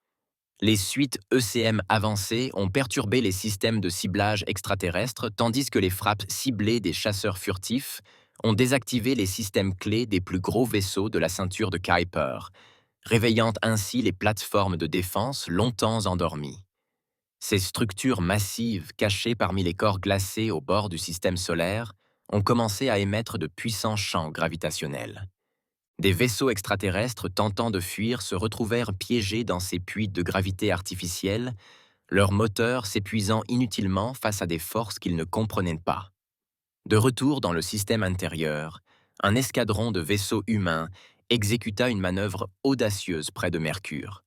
Les suites ECM avancées ont perturbé les systèmes de ciblage extraterrestres tandis que les frappes ciblées des chasseurs furtifs ont désactivé les systèmes clés des plus gros vaisseaux de la ceinture de Kuiper, réveillant ainsi les plateformes de défense longtemps endormies. Ces structures massives cachées parmi les corps glacés au bord du système solaire ont commencé à émettre de puissants champs gravitationnels. Des vaisseaux extraterrestres tentant de fuir se retrouvèrent piégés dans ces puits de gravité artificielle, leurs moteurs s'épuisant inutilement face à des forces qu'ils ne comprenaient pas. De retour dans le système intérieur, un escadron de vaisseaux humains exécuta une manœuvre audacieuse près de Mercure.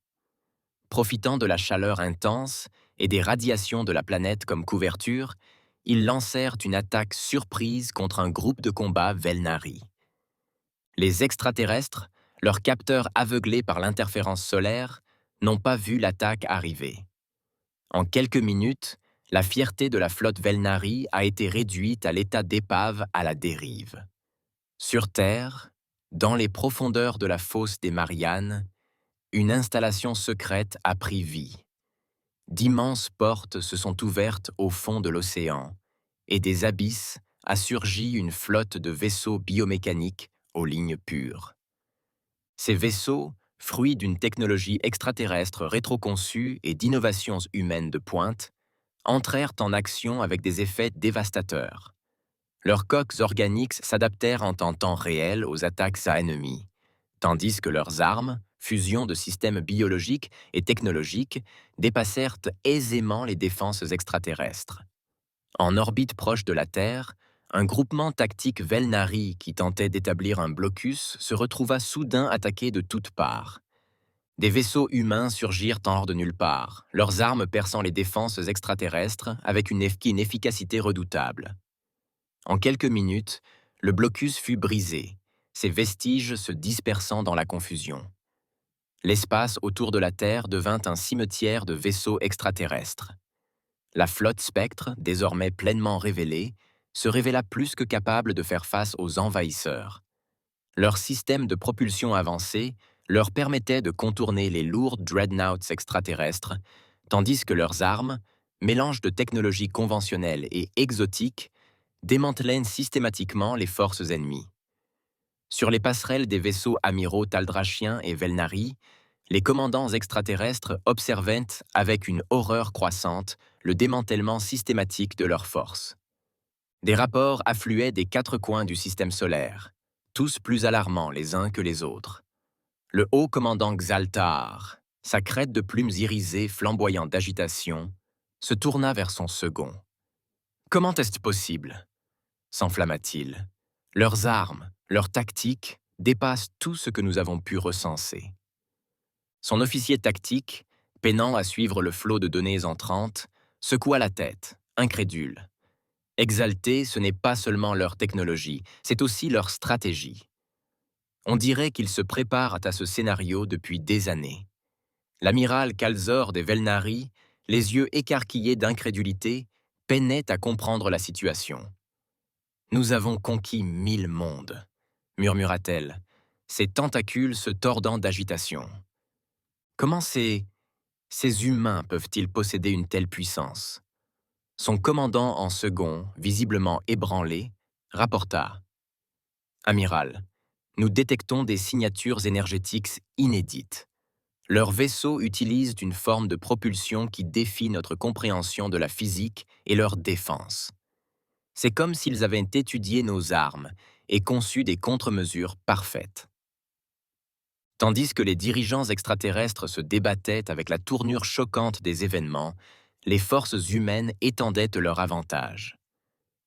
Profitant de la chaleur intense et des radiations de la planète comme couverture, ils lancèrent une attaque surprise contre un groupe de combat Velnari. Les extraterrestres, leurs capteurs aveuglés par l'interférence solaire, n'ont pas vu l'attaque arriver. En quelques minutes, la fierté de la flotte Velnari a été réduite à l'état d'épave à la dérive. Sur Terre, dans les profondeurs de la fosse des Mariannes, une installation secrète a pris vie. D'immenses portes se sont ouvertes au fond de l'océan, et des abysses a surgi une flotte de vaisseaux biomécaniques aux lignes pures. Ces vaisseaux, fruits d'une technologie extraterrestre rétroconçue et d'innovations humaines de pointe, entrèrent en action avec des effets dévastateurs. Leurs coques organiques s'adaptèrent en temps réel aux attaques à ennemis, tandis que leurs armes, fusion de systèmes biologiques et technologiques, dépassèrent aisément les défenses extraterrestres. En orbite proche de la Terre, un groupement tactique Velnari qui tentait d'établir un blocus se retrouva soudain attaqué de toutes parts. Des vaisseaux humains surgirent hors de nulle part, leurs armes perçant les défenses extraterrestres avec une efficacité redoutable. En quelques minutes, le blocus fut brisé, ses vestiges se dispersant dans la confusion. L'espace autour de la Terre devint un cimetière de vaisseaux extraterrestres. La flotte Spectre, désormais pleinement révélée, se révéla plus que capable de faire face aux envahisseurs. Leur système de propulsion avancé leur permettait de contourner les lourds dreadnoughts extraterrestres, tandis que leurs armes, mélange de technologies conventionnelles et exotiques, démantelaient systématiquement les forces ennemies. Sur les passerelles des vaisseaux amiraux taldrachiens et Velnari, les commandants extraterrestres observaient avec une horreur croissante le démantèlement systématique de leurs forces. Des rapports affluaient des quatre coins du système solaire, tous plus alarmants les uns que les autres. Le haut commandant Xaltar, sa crête de plumes irisées flamboyant d'agitation, se tourna vers son second. « Comment est-ce possible ?» s'enflamma-t-il. « Leurs armes, leurs tactiques dépassent tout ce que nous avons pu recenser. » Son officier tactique, peinant à suivre le flot de données entrantes, secoua la tête, incrédule. Exalté, ce n'est pas seulement leur technologie, c'est aussi leur stratégie. On dirait qu'ils se préparent à ce scénario depuis des années. L'amiral Kalzor des Velnari, les yeux écarquillés d'incrédulité, peinait à comprendre la situation. « Nous avons conquis 1000 mondes », murmura-t-elle, ses tentacules se tordant d'agitation. Comment ces humains peuvent-ils posséder une telle puissance? Son commandant en second, visiblement ébranlé, rapporta. « Amiral, nous détectons des signatures énergétiques inédites. Leurs vaisseaux utilisent une forme de propulsion qui défie notre compréhension de la physique et leur défense. C'est comme s'ils avaient étudié nos armes et conçu des contre-mesures parfaites. » Tandis que les dirigeants extraterrestres se débattaient avec la tournure choquante des événements, les forces humaines étendaient leur avantage.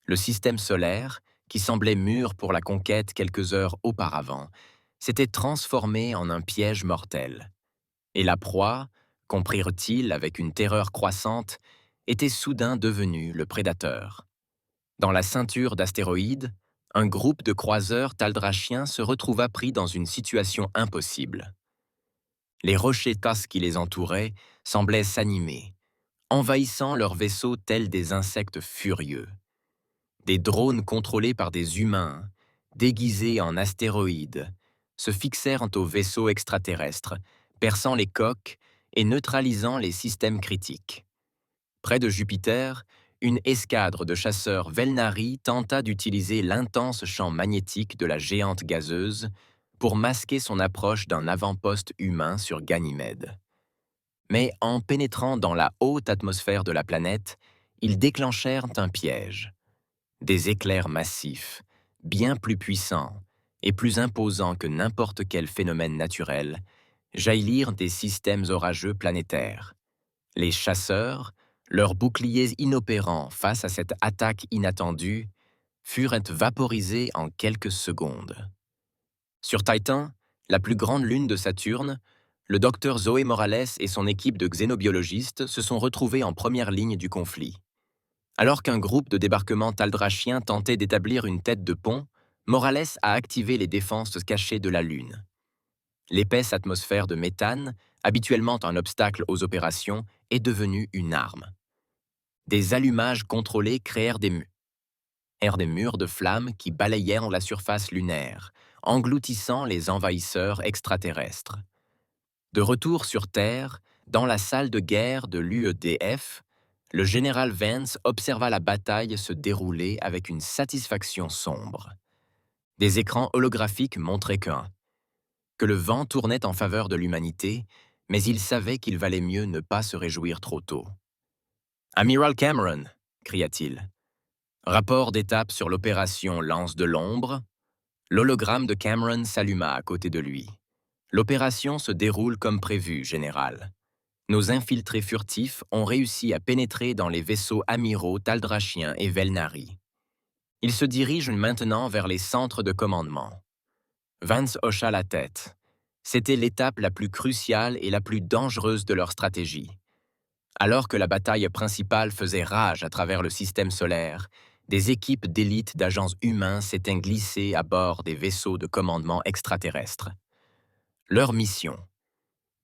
Le système solaire, qui semblait mûr pour la conquête quelques heures auparavant, s'était transformé en un piège mortel. Et la proie, comprirent-ils avec une terreur croissante, était soudain devenue le prédateur. Dans la ceinture d'astéroïdes, un groupe de croiseurs taldrachiens se retrouva pris dans une situation impossible. Les rochers tasses qui les entouraient semblaient s'animer, envahissant leurs vaisseaux tels des insectes furieux. Des drones contrôlés par des humains, déguisés en astéroïdes, se fixèrent aux vaisseaux extraterrestres, perçant les coques et neutralisant les systèmes critiques. Près de Jupiter, une escadre de chasseurs Velnari tenta d'utiliser l'intense champ magnétique de la géante gazeuse pour masquer son approche d'un avant-poste humain sur Ganymède. Mais en pénétrant dans la haute atmosphère de la planète, ils déclenchèrent un piège. Des éclairs massifs, bien plus puissants et plus imposants que n'importe quel phénomène naturel, jaillirent des systèmes orageux planétaires. Les chasseurs, leurs boucliers inopérants face à cette attaque inattendue, furent vaporisés en quelques secondes. Sur Titan, la plus grande lune de Saturne, le docteur Zoé Morales et son équipe de xénobiologistes se sont retrouvés en première ligne du conflit. Alors qu'un groupe de débarquement taldrachien tentait d'établir une tête de pont, Morales a activé les défenses cachées de la Lune. L'épaisse atmosphère de méthane, habituellement un obstacle aux opérations, est devenue une arme. Des allumages contrôlés créèrent des murs de flammes qui balayèrent la surface lunaire, engloutissant les envahisseurs extraterrestres. De retour sur Terre, dans la salle de guerre de l'UEDF, le général Vance observa la bataille se dérouler avec une satisfaction sombre. Des écrans holographiques montraient que le vent tournait en faveur de l'humanité, mais il savait qu'il valait mieux ne pas se réjouir trop tôt. « Amiral Cameron !» cria-t-il. Rapport d'étape sur l'opération Lance de l'ombre. L'hologramme de Cameron s'alluma à côté de lui. L'opération se déroule comme prévu, général. Nos infiltrés furtifs ont réussi à pénétrer dans les vaisseaux amiraux taldrachiens et Velnari. Ils se dirigent maintenant vers les centres de commandement. Vance hocha la tête. C'était l'étape la plus cruciale et la plus dangereuse de leur stratégie. Alors que la bataille principale faisait rage à travers le système solaire, des équipes d'élite d'agents humains s'étaient glissées à bord des vaisseaux de commandement extraterrestres. Leur mission: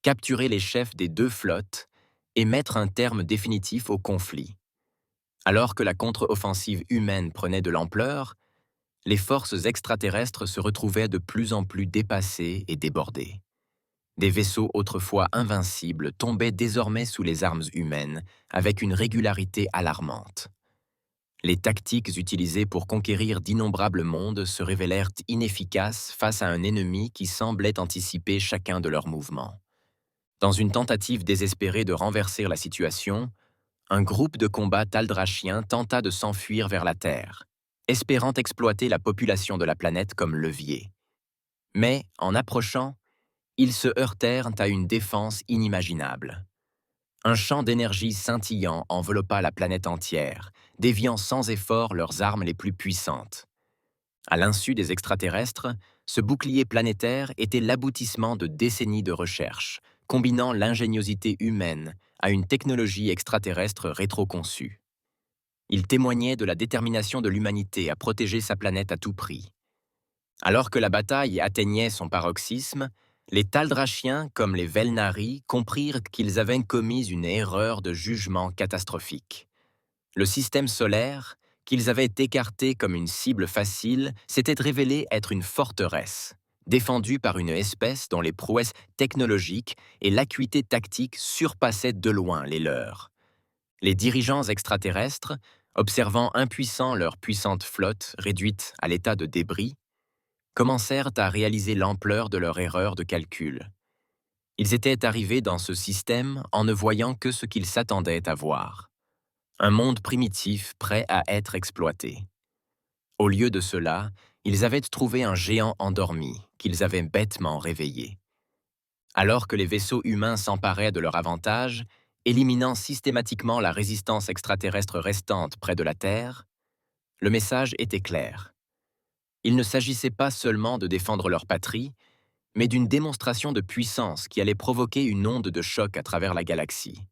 capturer les chefs des deux flottes et mettre un terme définitif au conflit. Alors que la contre-offensive humaine prenait de l'ampleur, les forces extraterrestres se retrouvaient de plus en plus dépassées et débordées. Des vaisseaux autrefois invincibles tombaient désormais sous les armes humaines avec une régularité alarmante. Les tactiques utilisées pour conquérir d'innombrables mondes se révélèrent inefficaces face à un ennemi qui semblait anticiper chacun de leurs mouvements. Dans une tentative désespérée de renverser la situation, un groupe de combat taldrachien tenta de s'enfuir vers la Terre, espérant exploiter la population de la planète comme levier. Mais, en approchant, ils se heurtèrent à une défense inimaginable. Un champ d'énergie scintillant enveloppa la planète entière, déviant sans effort leurs armes les plus puissantes. À l'insu des extraterrestres, ce bouclier planétaire était l'aboutissement de décennies de recherche, combinant l'ingéniosité humaine à une technologie extraterrestre rétroconçue. Il témoignait de la détermination de l'humanité à protéger sa planète à tout prix. Alors que la bataille atteignait son paroxysme, les Taldrachiens, comme les Velnari, comprirent qu'ils avaient commis une erreur de jugement catastrophique. Le système solaire, qu'ils avaient écarté comme une cible facile, s'était révélé être une forteresse, défendue par une espèce dont les prouesses technologiques et l'acuité tactique surpassaient de loin les leurs. Les dirigeants extraterrestres, observant impuissants leur puissante flotte réduite à l'état de débris, commencèrent à réaliser l'ampleur de leur erreur de calcul. Ils étaient arrivés dans ce système en ne voyant que ce qu'ils s'attendaient à voir. Un monde primitif prêt à être exploité. Au lieu de cela, ils avaient trouvé un géant endormi qu'ils avaient bêtement réveillé. Alors que les vaisseaux humains s'emparaient de leur avantage, éliminant systématiquement la résistance extraterrestre restante près de la Terre, le message était clair. Il ne s'agissait pas seulement de défendre leur patrie, mais d'une démonstration de puissance qui allait provoquer une onde de choc à travers la galaxie.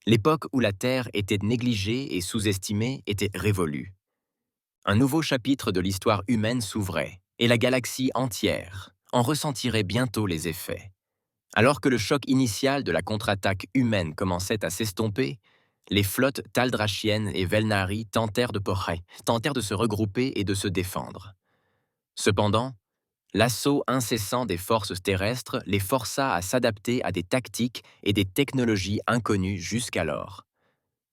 L'époque où la Terre était négligée et sous-estimée était révolue. Un nouveau chapitre de l'histoire humaine s'ouvrait, et la galaxie entière en ressentirait bientôt les effets. Alors que le choc initial de la contre-attaque humaine commençait à s'estomper, les flottes taldrachiennes et Velnari tentèrent de se regrouper et de se défendre. Cependant, l'assaut incessant des forces terrestres les força à s'adapter à des tactiques et des technologies inconnues jusqu'alors.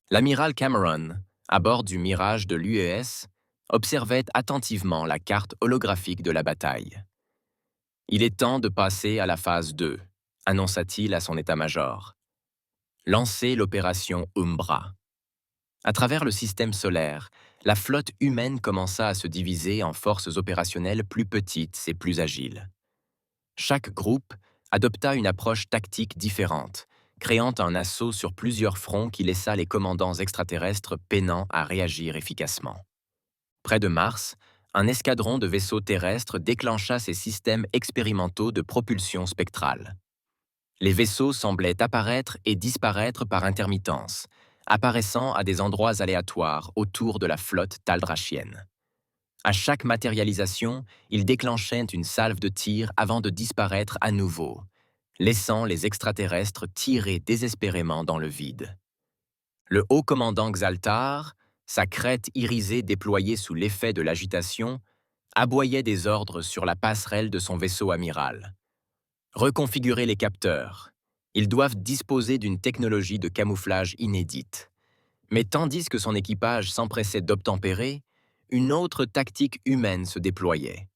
L'amiral Cameron, à bord du Mirage de l'UES, observait attentivement la carte holographique de la bataille. « Il est temps de passer à la phase 2, annonça-t-il à son état-major. Lancez l'opération Umbra. À travers le système solaire, la flotte humaine commença à se diviser en forces opérationnelles plus petites et plus agiles. Chaque groupe adopta une approche tactique différente, créant un assaut sur plusieurs fronts qui laissa les commandants extraterrestres peinant à réagir efficacement. Près de Mars, un escadron de vaisseaux terrestres déclencha ses systèmes expérimentaux de propulsion spectrale. Les vaisseaux semblaient apparaître et disparaître par intermittence, apparaissant à des endroits aléatoires autour de la flotte taldrachienne. À chaque matérialisation, ils déclenchaient une salve de tir avant de disparaître à nouveau, laissant les extraterrestres tirer désespérément dans le vide. Le haut commandant Xaltar, sa crête irisée déployée sous l'effet de l'agitation, aboyait des ordres sur la passerelle de son vaisseau amiral. Reconfigurer les capteurs. Ils doivent disposer d'une technologie de camouflage inédite. Mais tandis que son équipage s'empressait d'obtempérer, une autre tactique humaine se déployait.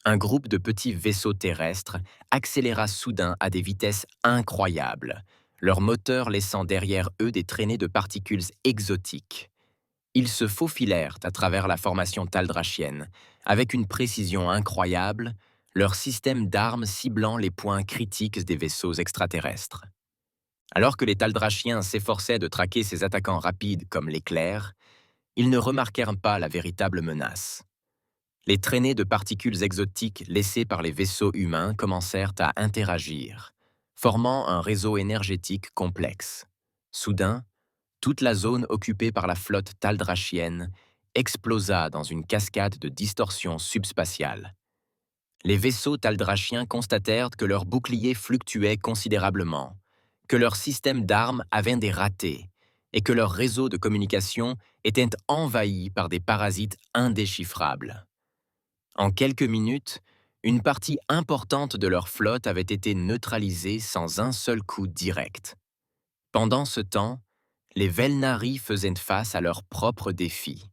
Un groupe de petits vaisseaux terrestres accéléra soudain à des vitesses incroyables, leurs moteurs laissant derrière eux des traînées de particules exotiques. Ils se faufilèrent à travers la formation taldrachienne, avec une précision incroyable, leur système d'armes ciblant les points critiques des vaisseaux extraterrestres. Alors que les taldrachiens s'efforçaient de traquer ces attaquants rapides comme l'éclair, ils ne remarquèrent pas la véritable menace. Les traînées de particules exotiques laissées par les vaisseaux humains commencèrent à interagir, formant un réseau énergétique complexe. Soudain, toute la zone occupée par la flotte taldrachienne explosa dans une cascade de distorsions subspatiales. Les vaisseaux taldrachiens constatèrent que leurs boucliers fluctuaient considérablement, que leur système d'armes avait des ratés et que leur réseau de communication était envahi par des parasites indéchiffrables. En quelques minutes, une partie importante de leur flotte avait été neutralisée sans un seul coup direct. Pendant ce temps, les Velnari faisaient face à leurs propres défis.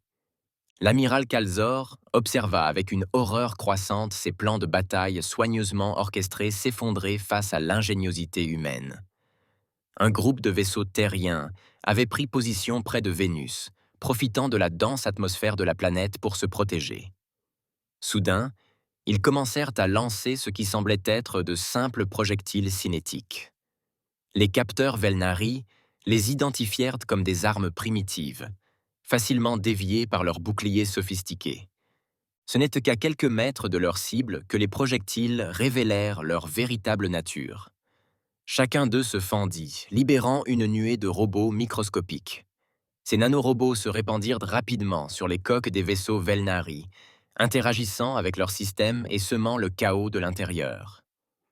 L'amiral Kalzor observa avec une horreur croissante ses plans de bataille soigneusement orchestrés s'effondrer face à l'ingéniosité humaine. Un groupe de vaisseaux terriens avait pris position près de Vénus, profitant de la dense atmosphère de la planète pour se protéger. Soudain, ils commencèrent à lancer ce qui semblait être de simples projectiles cinétiques. Les capteurs Velnari les identifièrent comme des armes primitives, facilement déviées par leurs boucliers sophistiqués. Ce n'était qu'à quelques mètres de leur cible que les projectiles révélèrent leur véritable nature. Chacun d'eux se fendit, libérant une nuée de robots microscopiques. Ces nanorobots se répandirent rapidement sur les coques des vaisseaux Velnari, interagissant avec leur système et semant le chaos de l'intérieur.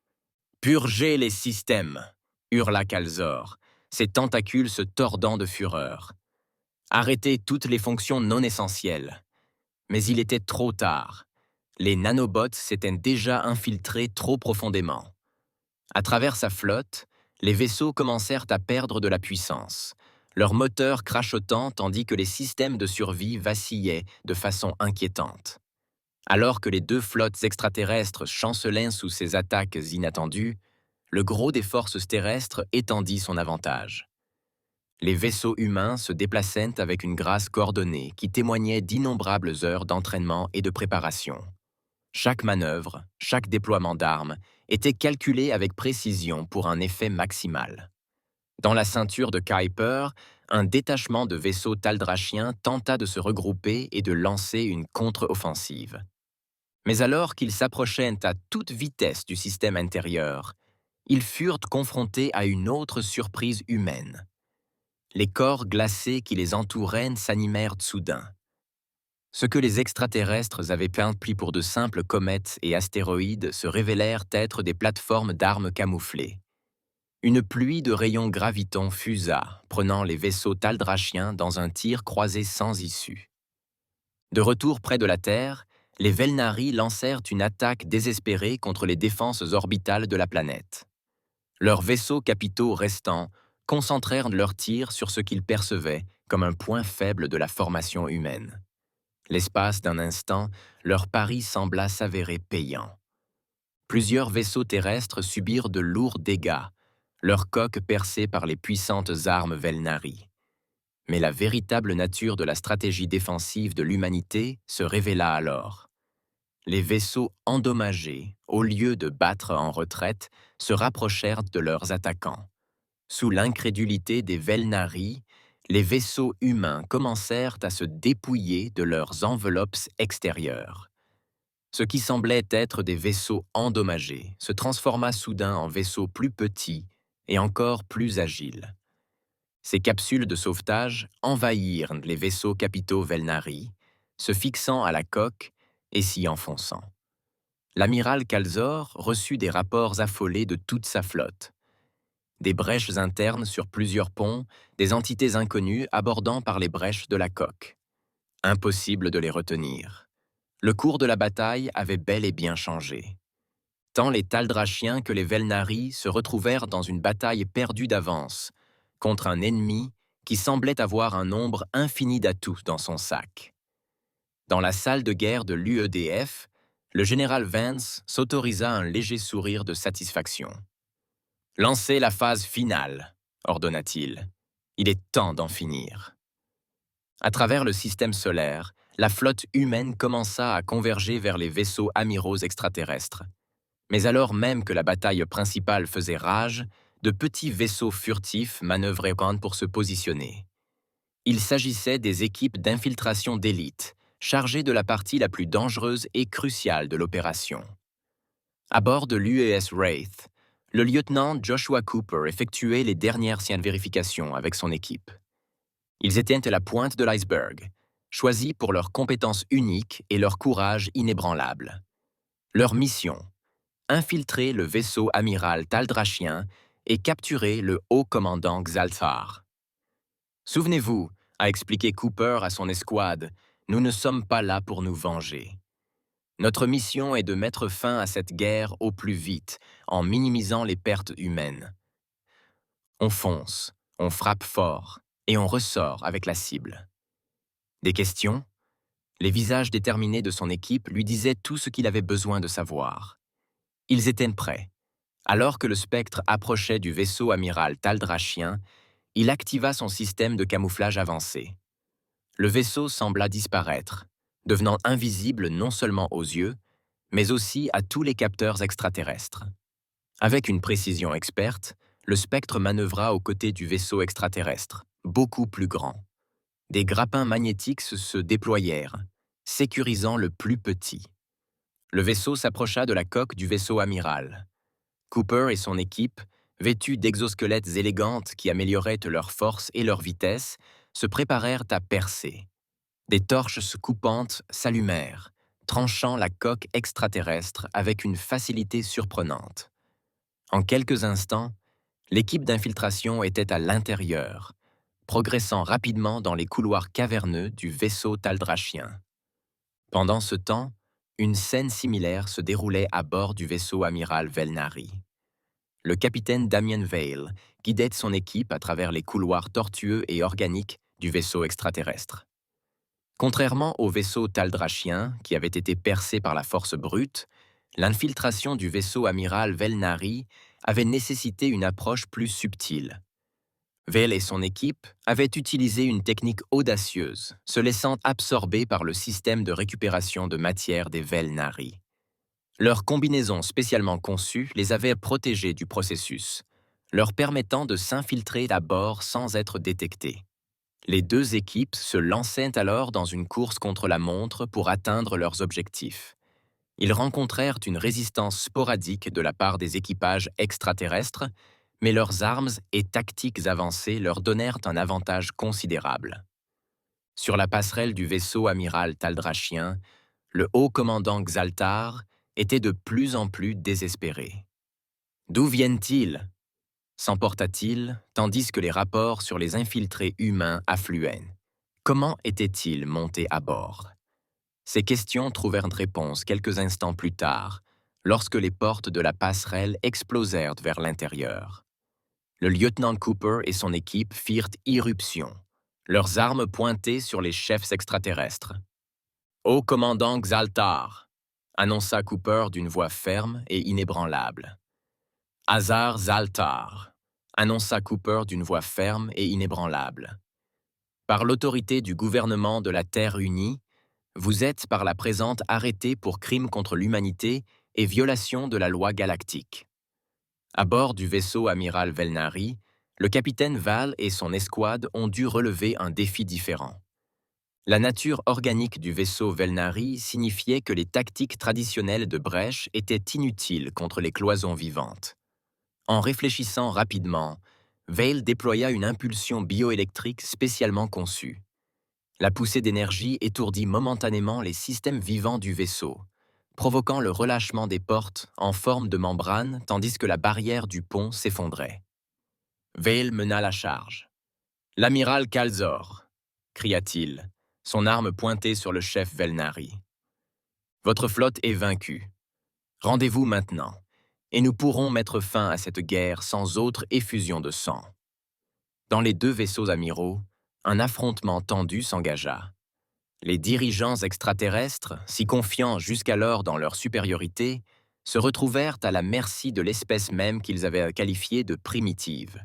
« Purgez les systèmes !» hurla Kalzor, ses tentacules se tordant de fureur. « Arrêtez toutes les fonctions non essentielles. » Mais il était trop tard. Les nanobots s'étaient déjà infiltrés trop profondément. À travers sa flotte, les vaisseaux commencèrent à perdre de la puissance, leurs moteurs crachotant tandis que les systèmes de survie vacillaient de façon inquiétante. Alors que les deux flottes extraterrestres chancelaient sous ces attaques inattendues, le gros des forces terrestres étendit son avantage. Les vaisseaux humains se déplaçaient avec une grâce coordonnée qui témoignait d'innombrables heures d'entraînement et de préparation. Chaque manœuvre, chaque déploiement d'armes était calculé avec précision pour un effet maximal. Dans la ceinture de Kuiper, un détachement de vaisseaux taldrachiens tenta de se regrouper et de lancer une contre-offensive. Mais alors qu'ils s'approchaient à toute vitesse du système intérieur, ils furent confrontés à une autre surprise humaine. Les corps glacés qui les entouraient s'animèrent soudain. Ce que les extraterrestres avaient pris pour de simples comètes et astéroïdes se révélèrent être des plateformes d'armes camouflées. Une pluie de rayons gravitons fusa, prenant les vaisseaux taldrachiens dans un tir croisé sans issue. De retour près de la Terre, les Velnari lancèrent une attaque désespérée contre les défenses orbitales de la planète. Leurs vaisseaux capitaux restants concentrèrent leurs tirs sur ce qu'ils percevaient comme un point faible de la formation humaine. L'espace d'un instant, leur pari sembla s'avérer payant. Plusieurs vaisseaux terrestres subirent de lourds dégâts, leurs coques percées par les puissantes armes Velnari. Mais la véritable nature de la stratégie défensive de l'humanité se révéla alors. Les vaisseaux endommagés, au lieu de battre en retraite, se rapprochèrent de leurs attaquants. Sous l'incrédulité des Velnari, les vaisseaux humains commencèrent à se dépouiller de leurs enveloppes extérieures. Ce qui semblait être des vaisseaux endommagés se transforma soudain en vaisseaux plus petits et encore plus agiles. Ces capsules de sauvetage envahirent les vaisseaux capitaux Velnari, se fixant à la coque et s'y enfonçant. L'amiral Kalzor reçut des rapports affolés de toute sa flotte. Des brèches internes sur plusieurs ponts, des entités inconnues abordant par les brèches de la coque. Impossible de les retenir. Le cours de la bataille avait bel et bien changé. Tant les Taldrachiens que les Velnari se retrouvèrent dans une bataille perdue d'avance, contre un ennemi qui semblait avoir un nombre infini d'atouts dans son sac. Dans la salle de guerre de l'UEDF, le général Vance s'autorisa un léger sourire de satisfaction. « Lancez la phase finale », ordonna-t-il. « Il est temps d'en finir. » À travers le système solaire, la flotte humaine commença à converger vers les vaisseaux amiraux extraterrestres. Mais alors même que la bataille principale faisait rage, de petits vaisseaux furtifs manœuvraient pour se positionner. Il s'agissait des équipes d'infiltration d'élite, chargées de la partie la plus dangereuse et cruciale de l'opération. À bord de l'USS Wraith, le lieutenant Joshua Cooper effectuait les dernières vérifications avec son équipe. Ils étaient à la pointe de l'iceberg, choisis pour leurs compétences uniques et leur courage inébranlable. Leur mission: infiltrer le vaisseau amiral taldrachien et capturer le haut commandant Xaltar. Souvenez-vous, a expliqué Cooper à son escouade, nous ne sommes pas là pour nous venger. Notre mission est de mettre fin à cette guerre au plus vite, en minimisant les pertes humaines. On fonce, on frappe fort, et on ressort avec la cible. Des questions? Les visages déterminés de son équipe lui disaient tout ce qu'il avait besoin de savoir. Ils étaient prêts. Alors que le spectre approchait du vaisseau amiral taldrachien, il activa son système de camouflage avancé. Le vaisseau sembla disparaître, devenant invisible non seulement aux yeux, mais aussi à tous les capteurs extraterrestres. Avec une précision experte, le spectre manœuvra aux côtés du vaisseau extraterrestre, beaucoup plus grand. Des grappins magnétiques se déployèrent, sécurisant le plus petit. Le vaisseau s'approcha de la coque du vaisseau amiral. Cooper et son équipe, vêtus d'exosquelettes élégantes qui amélioraient leur force et leur vitesse, se préparèrent à percer. Des torches coupantes s'allumèrent, tranchant la coque extraterrestre avec une facilité surprenante. En quelques instants, l'équipe d'infiltration était à l'intérieur, progressant rapidement dans les couloirs caverneux du vaisseau taldrachien. Pendant ce temps, une scène similaire se déroulait à bord du vaisseau amiral Velnari. Le capitaine Damien Vale guidait son équipe à travers les couloirs tortueux et organiques du vaisseau extraterrestre. Contrairement au vaisseau taldrachien, qui avait été percé par la force brute, l'infiltration du vaisseau amiral Velnari avait nécessité une approche plus subtile. Vale et son équipe avaient utilisé une technique audacieuse, se laissant absorber par le système de récupération de matière des Velnari. Leur combinaison spécialement conçue les avait protégés du processus, leur permettant de s'infiltrer à bord sans être détectés. Les deux équipes se lançaient alors dans une course contre la montre pour atteindre leurs objectifs. Ils rencontrèrent une résistance sporadique de la part des équipages extraterrestres, mais leurs armes et tactiques avancées leur donnèrent un avantage considérable. Sur la passerelle du vaisseau amiral taldrachien, le haut commandant Xaltar était de plus en plus désespéré. D'où viennent-ils? S'emporta-t-il, tandis que les rapports sur les infiltrés humains affluaient. Comment étaient-ils montés à bord? Ces questions trouvèrent réponse quelques instants plus tard, lorsque les portes de la passerelle explosèrent vers l'intérieur. Le lieutenant Cooper et son équipe firent irruption, leurs armes pointées sur les chefs extraterrestres. « Haut commandant Xaltar !» annonça Cooper d'une voix ferme et inébranlable. « Azar Xaltar !» annonça Cooper d'une voix ferme et inébranlable. « Par l'autorité du gouvernement de la Terre unie, vous êtes par la présente arrêté pour crimes contre l'humanité et violation de la loi galactique. » À bord du vaisseau amiral Velnari, le capitaine Vale et son escouade ont dû relever un défi différent. La nature organique du vaisseau Velnari signifiait que les tactiques traditionnelles de brèche étaient inutiles contre les cloisons vivantes. En réfléchissant rapidement, Vale déploya une impulsion bioélectrique spécialement conçue. La poussée d'énergie étourdit momentanément les systèmes vivants du vaisseau, provoquant le relâchement des portes en forme de membrane tandis que la barrière du pont s'effondrait. Vale mena la charge. « L'amiral Calzor !» cria-t-il, son arme pointée sur le chef Velnari. « Votre flotte est vaincue. Rendez-vous maintenant, et nous pourrons mettre fin à cette guerre sans autre effusion de sang. » Dans les deux vaisseaux amiraux, un affrontement tendu s'engagea. Les dirigeants extraterrestres, si confiants jusqu'alors dans leur supériorité, se retrouvèrent à la merci de l'espèce même qu'ils avaient qualifiée de primitive.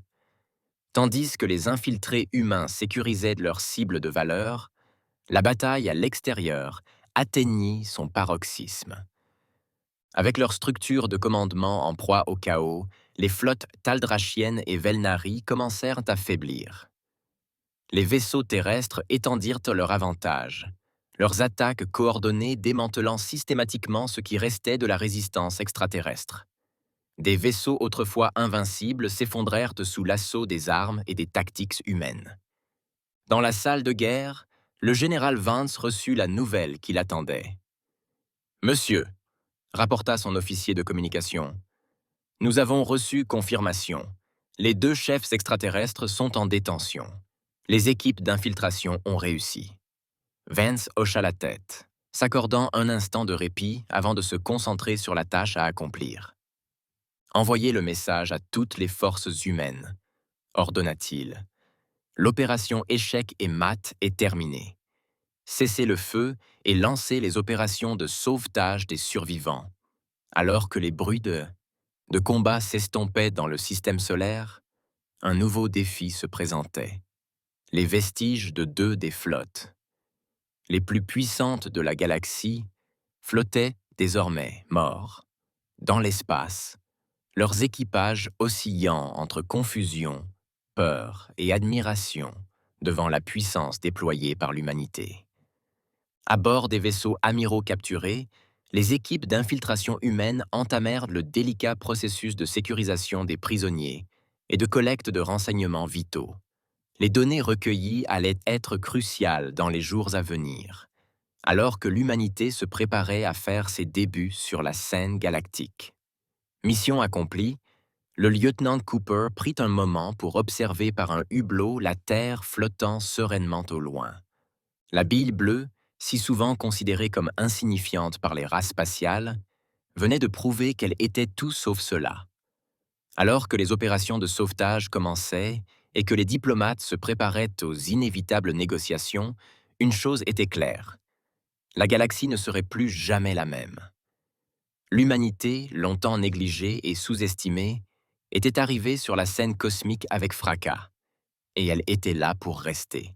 Tandis que les infiltrés humains sécurisaient leurs cibles de valeur, la bataille à l'extérieur atteignit son paroxysme. Avec leur structure de commandement en proie au chaos, les flottes taldrachiennes et Velnari commencèrent à faiblir. Les vaisseaux terrestres étendirent leur avantage, leurs attaques coordonnées démantelant systématiquement ce qui restait de la résistance extraterrestre. Des vaisseaux autrefois invincibles s'effondrèrent sous l'assaut des armes et des tactiques humaines. Dans la salle de guerre, le général Vance reçut la nouvelle qui l'attendait. « Monsieur », rapporta son officier de communication, « nous avons reçu confirmation. Les 2 chefs extraterrestres sont en détention. Les équipes d'infiltration ont réussi. » Vance hocha la tête, s'accordant un instant de répit avant de se concentrer sur la tâche à accomplir. « Envoyez le message à toutes les forces humaines, » ordonna-t-il. « L'opération échec et mat est terminée. Cessez le feu et lancez les opérations de sauvetage des survivants. » Alors que les bruits de combat s'estompaient dans le système solaire, un nouveau défi se présentait. Les vestiges de 2 des flottes, les plus puissantes de la galaxie, flottaient désormais morts, dans l'espace, leurs équipages oscillant entre confusion, peur et admiration devant la puissance déployée par l'humanité. À bord des vaisseaux amiraux capturés, les équipes d'infiltration humaine entamèrent le délicat processus de sécurisation des prisonniers et de collecte de renseignements vitaux. Les données recueillies allaient être cruciales dans les jours à venir, alors que l'humanité se préparait à faire ses débuts sur la scène galactique. Mission accomplie, le lieutenant Cooper prit un moment pour observer par un hublot la Terre flottant sereinement au loin. La bille bleue, si souvent considérée comme insignifiante par les races spatiales, venait de prouver qu'elle était tout sauf cela. Alors que les opérations de sauvetage commençaient et que les diplomates se préparaient aux inévitables négociations, une chose était claire. La galaxie ne serait plus jamais la même. L'humanité, longtemps négligée et sous-estimée, était arrivée sur la scène cosmique avec fracas, et elle était là pour rester.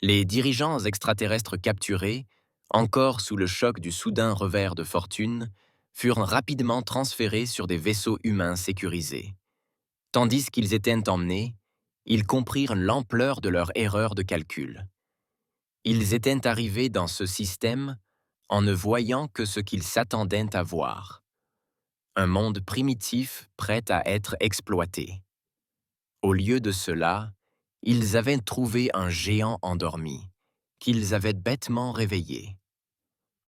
Les dirigeants extraterrestres capturés, encore sous le choc du soudain revers de fortune, furent rapidement transférés sur des vaisseaux humains sécurisés. Tandis qu'ils étaient emmenés, ils comprirent l'ampleur de leur erreur de calcul. Ils étaient arrivés dans ce système en ne voyant que ce qu'ils s'attendaient à voir. Un monde primitif prêt à être exploité. Au lieu de cela, ils avaient trouvé un géant endormi, qu'ils avaient bêtement réveillé.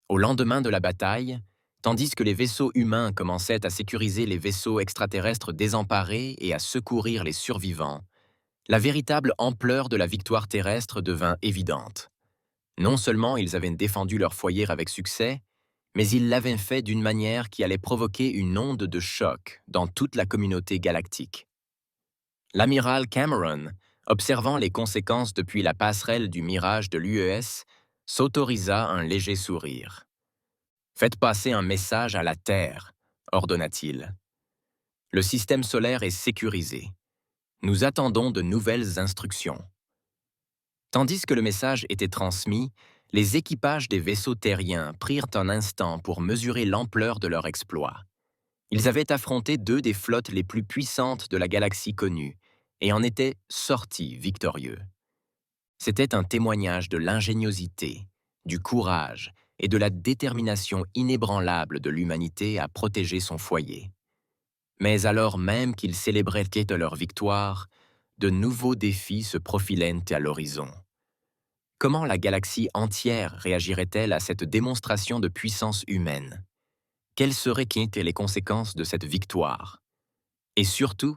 Au lendemain de la bataille, tandis que les vaisseaux humains commençaient à sécuriser les vaisseaux extraterrestres désemparés et à secourir les survivants, la véritable ampleur de la victoire terrestre devint évidente. Non seulement ils avaient défendu leur foyer avec succès, mais ils l'avaient fait d'une manière qui allait provoquer une onde de choc dans toute la communauté galactique. L'amiral Cameron, observant les conséquences depuis la passerelle du mirage de l'UES, s'autorisa un léger sourire. « Faites passer un message à la Terre », ordonna-t-il. « Le système solaire est sécurisé. Nous attendons de nouvelles instructions. » Tandis que le message était transmis, les équipages des vaisseaux terriens prirent un instant pour mesurer l'ampleur de leur exploit. Ils avaient affronté 2 des flottes les plus puissantes de la galaxie connue et en étaient sortis victorieux. C'était un témoignage de l'ingéniosité, du courage et de la détermination inébranlable de l'humanité à protéger son foyer. Mais alors même qu'ils célébraient leur victoire, de nouveaux défis se profilaient à l'horizon. Comment la galaxie entière réagirait-elle à cette démonstration de puissance humaine? Quelles seraient les conséquences de cette victoire? Et surtout,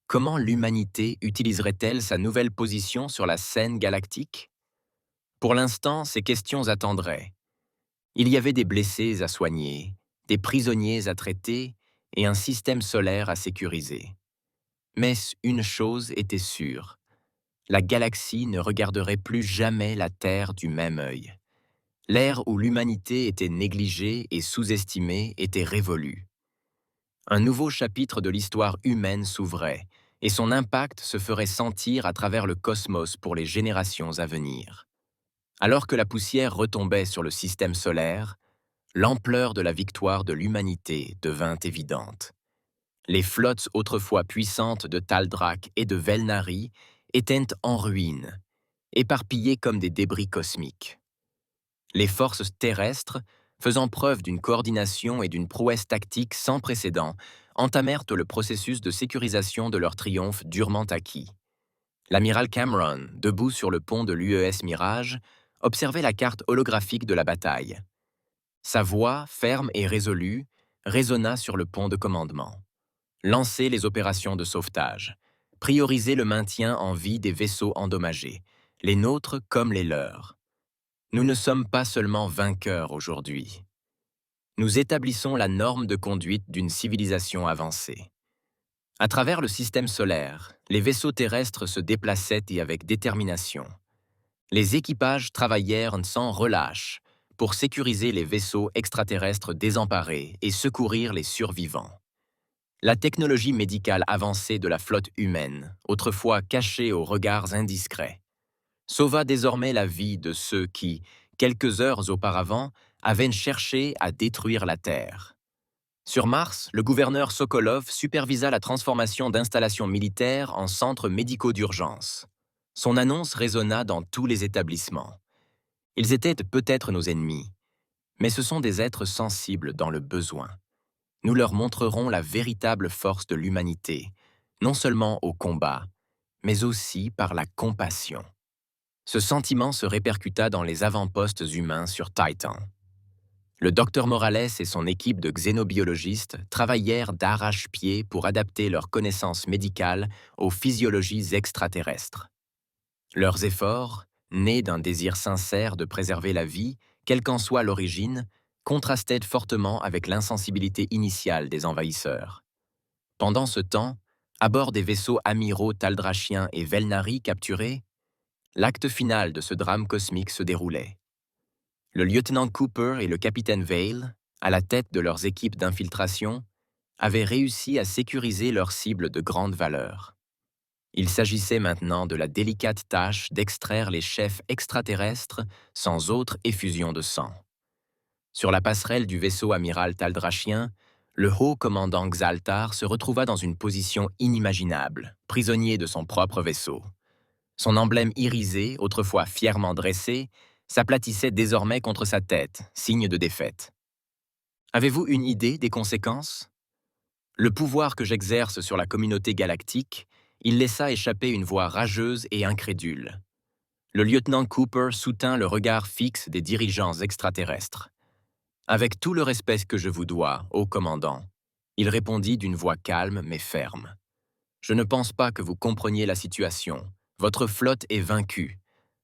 comment l'humanité utiliserait-elle sa nouvelle position sur la scène galactique? Pour l'instant, ces questions attendraient. Il y avait des blessés à soigner, des prisonniers à traiter et un système solaire à sécuriser. Mais une chose était sûre. La galaxie ne regarderait plus jamais la Terre du même œil. L'ère où l'humanité était négligée et sous-estimée était révolue. Un nouveau chapitre de l'histoire humaine s'ouvrait, et son impact se ferait sentir à travers le cosmos pour les générations à venir. Alors que la poussière retombait sur le système solaire, l'ampleur de la victoire de l'humanité devint évidente. Les flottes autrefois puissantes de Taldrak et de Velnari étaient en ruine, éparpillés comme des débris cosmiques. Les forces terrestres, faisant preuve d'une coordination et d'une prouesse tactique sans précédent, entamèrent le processus de sécurisation de leur triomphe durement acquis. L'amiral Cameron, debout sur le pont de l'UES Mirage, observait la carte holographique de la bataille. Sa voix, ferme et résolue, résonna sur le pont de commandement. Lancez les opérations de sauvetage. Priorisez le maintien en vie des vaisseaux endommagés, les nôtres comme les leurs. Nous ne sommes pas seulement vainqueurs aujourd'hui. Nous établissons la norme de conduite d'une civilisation avancée. À travers le système solaire, les vaisseaux terrestres se déplaçaient et avec détermination. Les équipages travaillèrent sans relâche pour sécuriser les vaisseaux extraterrestres désemparés et secourir les survivants. La technologie médicale avancée de la flotte humaine, autrefois cachée aux regards indiscrets, sauva désormais la vie de ceux qui, quelques heures auparavant, avaient cherché à détruire la Terre. Sur Mars, le gouverneur Sokolov supervisa la transformation d'installations militaires en centres médicaux d'urgence. Son annonce résonna dans tous les établissements. Ils étaient peut-être nos ennemis, mais ce sont des êtres sensibles dans le besoin. Nous leur montrerons la véritable force de l'humanité, non seulement au combat, mais aussi par la compassion. Ce sentiment se répercuta dans les avant-postes humains sur Titan. Le docteur Morales et son équipe de xénobiologistes travaillèrent d'arrache-pied pour adapter leurs connaissances médicales aux physiologies extraterrestres. Leurs efforts, nés d'un désir sincère de préserver la vie, quelle qu'en soit l'origine, contrastaient fortement avec l'insensibilité initiale des envahisseurs. Pendant ce temps, à bord des vaisseaux amiraux Taldrachiens et Velnari capturés, l'acte final de ce drame cosmique se déroulait. Le lieutenant Cooper et le capitaine Vale, à la tête de leurs équipes d'infiltration, avaient réussi à sécuriser leurs cibles de grande valeur. Il s'agissait maintenant de la délicate tâche d'extraire les chefs extraterrestres sans autre effusion de sang. Sur la passerelle du vaisseau amiral Taldrachien, le haut commandant Xaltar se retrouva dans une position inimaginable, prisonnier de son propre vaisseau. Son emblème irisé, autrefois fièrement dressé, s'aplatissait désormais contre sa tête, signe de défaite. Avez-vous une idée des conséquences? Le pouvoir que j'exerce sur la communauté galactique, il laissa échapper une voix rageuse et incrédule. Le lieutenant Cooper soutint le regard fixe des dirigeants extraterrestres. Avec tout le respect que je vous dois, ô commandant, il répondit d'une voix calme mais ferme. Je ne pense pas que vous compreniez la situation. Votre flotte est vaincue.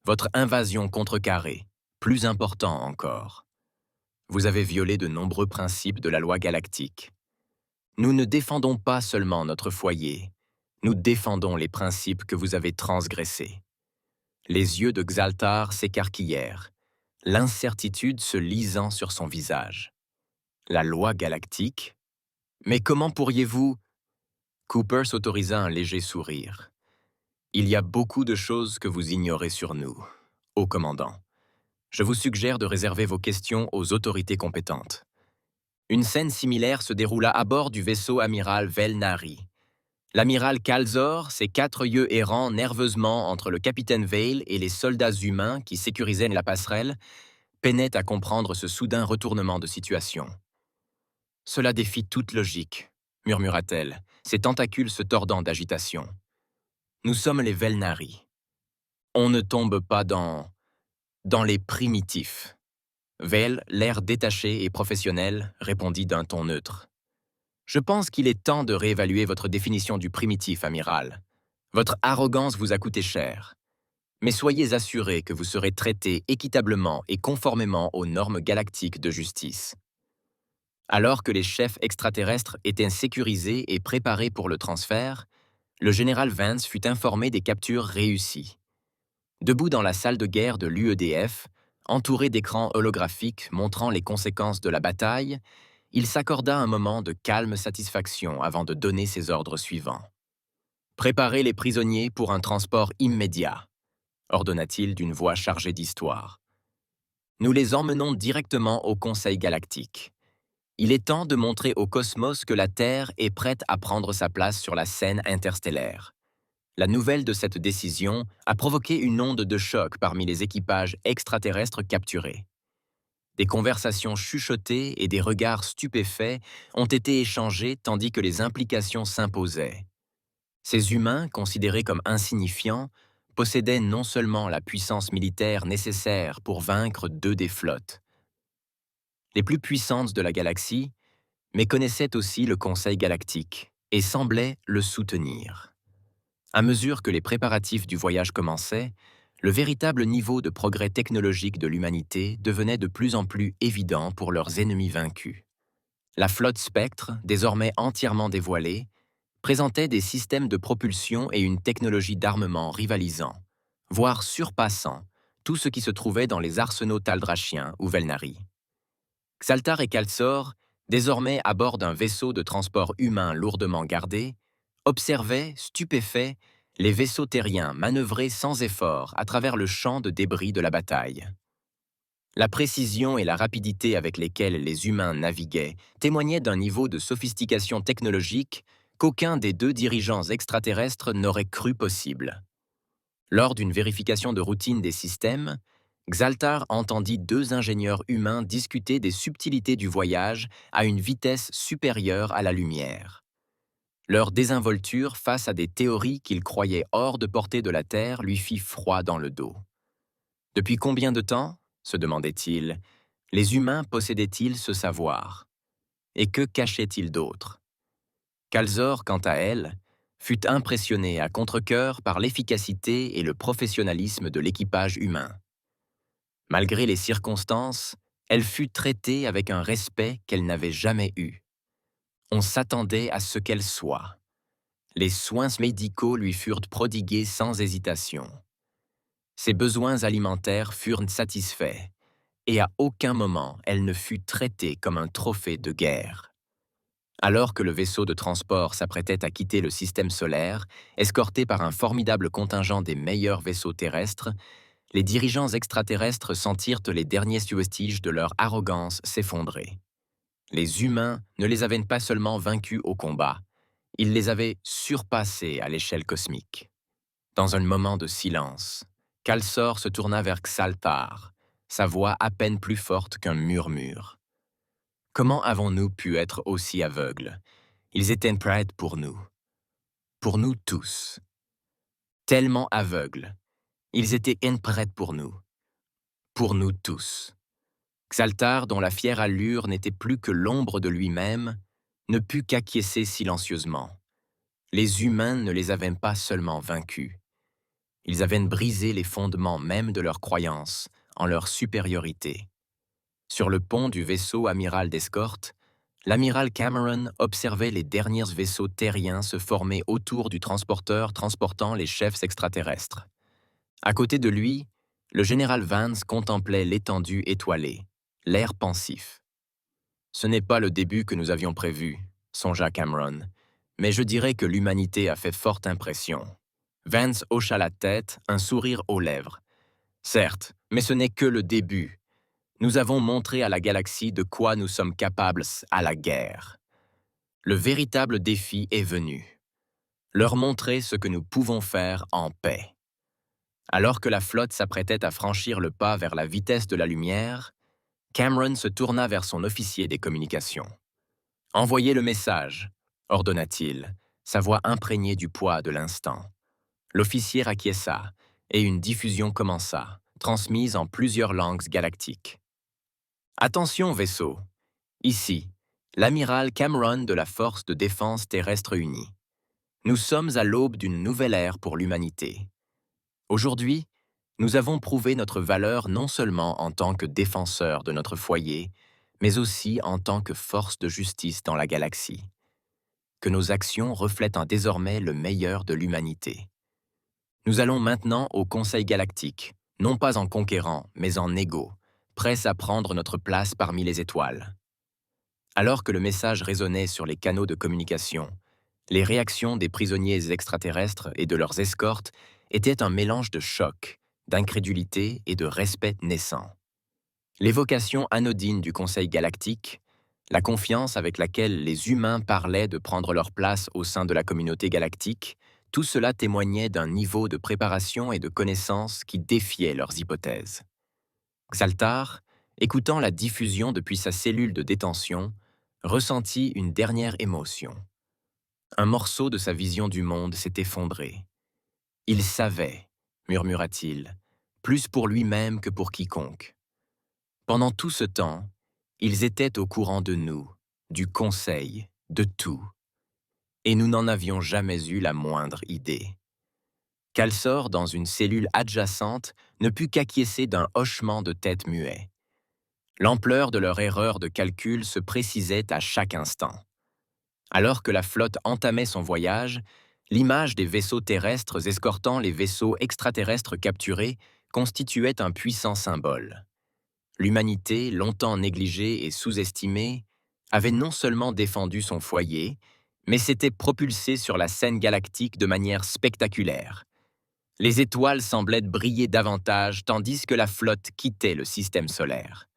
Votre invasion contrecarrée, plus important encore. Vous avez violé de nombreux principes de la loi galactique. Nous ne défendons pas seulement notre foyer, nous défendons les principes que vous avez transgressés. Les yeux de Xaltar s'écarquillèrent, l'incertitude se lisant sur son visage. La loi galactique? Mais comment pourriez-vous... Cooper s'autorisa un léger sourire. Il y a beaucoup de choses que vous ignorez sur nous, ô commandant. Je vous suggère de réserver vos questions aux autorités compétentes. Une scène similaire se déroula à bord du vaisseau amiral Velnari. L'amiral Calzor, ses 4 yeux errant nerveusement entre le capitaine Vale et les soldats humains qui sécurisaient la passerelle, peinait à comprendre ce soudain retournement de situation. « Cela défie toute logique », murmura-t-elle, ses tentacules se tordant d'agitation. « Nous sommes les Velnari. On ne tombe pas dans les primitifs. » Vale, l'air détaché et professionnel, répondit d'un ton neutre. « Je pense qu'il est temps de réévaluer votre définition du primitif, amiral. Votre arrogance vous a coûté cher. Mais soyez assuré que vous serez traité équitablement et conformément aux normes galactiques de justice. » Alors que les chefs extraterrestres étaient sécurisés et préparés pour le transfert, le général Vance fut informé des captures réussies. Debout dans la salle de guerre de l'UEDF, entouré d'écrans holographiques montrant les conséquences de la bataille, il s'accorda un moment de calme satisfaction avant de donner ses ordres suivants. « Préparez les prisonniers pour un transport immédiat », ordonna-t-il d'une voix chargée d'histoire. « Nous les emmenons directement au Conseil galactique. Il est temps de montrer au cosmos que la Terre est prête à prendre sa place sur la scène interstellaire. La nouvelle de cette décision a provoqué une onde de choc parmi les équipages extraterrestres capturés. Des conversations chuchotées et des regards stupéfaits ont été échangés tandis que les implications s'imposaient. Ces humains, considérés comme insignifiants, possédaient non seulement la puissance militaire nécessaire pour vaincre deux des flottes, les plus puissantes de la galaxie, mais connaissaient aussi le Conseil galactique et semblaient le soutenir. À mesure que les préparatifs du voyage commençaient, le véritable niveau de progrès technologique de l'humanité devenait de plus en plus évident pour leurs ennemis vaincus. La flotte Spectre, désormais entièrement dévoilée, présentait des systèmes de propulsion et une technologie d'armement rivalisant, voire surpassant, tout ce qui se trouvait dans les arsenaux taldrachiens ou Velnari. Xaltar et Kalsor, désormais à bord d'un vaisseau de transport humain lourdement gardé, observaient, stupéfaits, les vaisseaux terriens manœuvrer sans effort à travers le champ de débris de la bataille. La précision et la rapidité avec lesquelles les humains naviguaient témoignaient d'un niveau de sophistication technologique qu'aucun des deux dirigeants extraterrestres n'aurait cru possible. Lors d'une vérification de routine des systèmes, Xaltar entendit deux ingénieurs humains discuter des subtilités du voyage à une vitesse supérieure à la lumière. Leur désinvolture face à des théories qu'il croyait hors de portée de la Terre lui fit froid dans le dos. Depuis combien de temps, se demandait-il, les humains possédaient-ils ce savoir? Et que cachaient-ils d'autre? Kalsor, quant à elle, fut impressionnée à contre-cœur par l'efficacité et le professionnalisme de l'équipage humain. Malgré les circonstances, elle fut traitée avec un respect qu'elle n'avait jamais eu. On s'attendait à ce qu'elle soit. Les soins médicaux lui furent prodigués sans hésitation. Ses besoins alimentaires furent satisfaits, et à aucun moment elle ne fut traitée comme un trophée de guerre. Alors que le vaisseau de transport s'apprêtait à quitter le système solaire, escorté par un formidable contingent des meilleurs vaisseaux terrestres, les dirigeants extraterrestres sentirent les derniers vestiges de leur arrogance s'effondrer. Les humains ne les avaient pas seulement vaincus au combat, ils les avaient surpassés à l'échelle cosmique. Dans un moment de silence, Kalsor se tourna vers Xaltar, sa voix à peine plus forte qu'un murmure. Comment avons-nous pu être aussi aveugles? Ils étaient prêts pour nous tous. Tellement aveugles, ils étaient prêts pour nous tous. Xaltar, dont la fière allure n'était plus que l'ombre de lui-même, ne put qu'acquiescer silencieusement. Les humains ne les avaient pas seulement vaincus. Ils avaient brisé les fondements même de leur croyance en leur supériorité. Sur le pont du vaisseau amiral d'escorte, l'amiral Cameron observait les derniers vaisseaux terriens se former autour du transporteur transportant les chefs extraterrestres. À côté de lui, le général Vance contemplait l'étendue étoilée, l'air pensif. « Ce n'est pas le début que nous avions prévu, » songea Cameron, « mais je dirais que l'humanité a fait forte impression. » Vance hocha la tête, un sourire aux lèvres. « Certes, mais ce n'est que le début. Nous avons montré à la galaxie de quoi nous sommes capables à la guerre. Le véritable défi est venu. Leur montrer ce que nous pouvons faire en paix. » Alors que la flotte s'apprêtait à franchir le pas vers la vitesse de la lumière, Cameron se tourna vers son officier des communications. « Envoyez le message, » ordonna-t-il, sa voix imprégnée du poids de l'instant. L'officier acquiesça, et une diffusion commença, transmise en plusieurs langues galactiques. « Attention, vaisseau. Ici, l'amiral Cameron de la Force de défense terrestre unie. Nous sommes à l'aube d'une nouvelle ère pour l'humanité. Aujourd'hui, nous avons prouvé notre valeur non seulement en tant que défenseurs de notre foyer, mais aussi en tant que force de justice dans la galaxie. Que nos actions reflètent désormais le meilleur de l'humanité. Nous allons maintenant au Conseil galactique, non pas en conquérant, mais en égaux, prêts à prendre notre place parmi les étoiles. » Alors que le message résonnait sur les canaux de communication, les réactions des prisonniers extraterrestres et de leurs escortes étaient un mélange de choc, d'incrédulité et de respect naissant. L'évocation anodine du Conseil galactique, la confiance avec laquelle les humains parlaient de prendre leur place au sein de la communauté galactique, Tout cela témoignait d'un niveau de préparation et de connaissance qui défiait leurs hypothèses. Xaltar, écoutant la diffusion depuis sa cellule de détention, ressentit une dernière émotion. Un morceau de sa vision du monde s'est effondré. Il savait, murmura-t-il, plus pour lui-même que pour quiconque. Pendant tout ce temps, ils étaient au courant de nous, du conseil, de tout. Et nous n'en avions jamais eu la moindre idée. Kalsor, dans une cellule adjacente, ne put qu'acquiescer d'un hochement de tête muet. L'ampleur de leur erreur de calcul se précisait à chaque instant. Alors que la flotte entamait son voyage, l'image des vaisseaux terrestres escortant les vaisseaux extraterrestres capturés constituait un puissant symbole. L'humanité, longtemps négligée et sous-estimée, avait non seulement défendu son foyer, mais s'était propulsée sur la scène galactique de manière spectaculaire. Les étoiles semblaient briller davantage tandis que la flotte quittait le système solaire.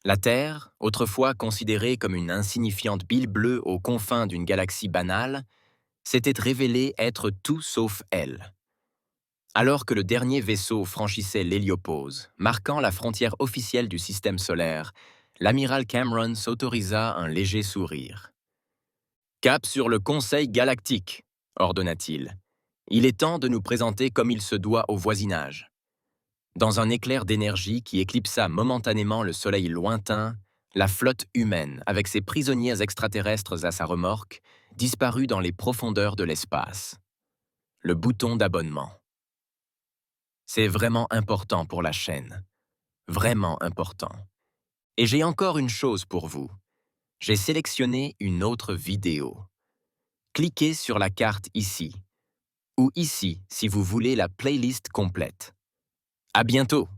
La Terre, autrefois considérée comme une insignifiante bille bleue aux confins d'une galaxie banale, s'était révélée être tout sauf elle. Alors que le dernier vaisseau franchissait l'héliopause, marquant la frontière officielle du système solaire, l'amiral Cameron s'autorisa un léger sourire. « Cap sur le Conseil galactique », ordonna-t-il. « Il est temps de nous présenter comme il se doit au voisinage. » Dans un éclair d'énergie qui éclipsa momentanément le soleil lointain, la flotte humaine, avec ses prisonniers extraterrestres à sa remorque, disparut dans les profondeurs de l'espace. Le bouton d'abonnement. C'est vraiment important pour la chaîne. Vraiment important. Et j'ai encore une chose pour vous. J'ai sélectionné une autre vidéo. Cliquez sur la carte ici, ou ici si vous voulez la playlist complète. À bientôt!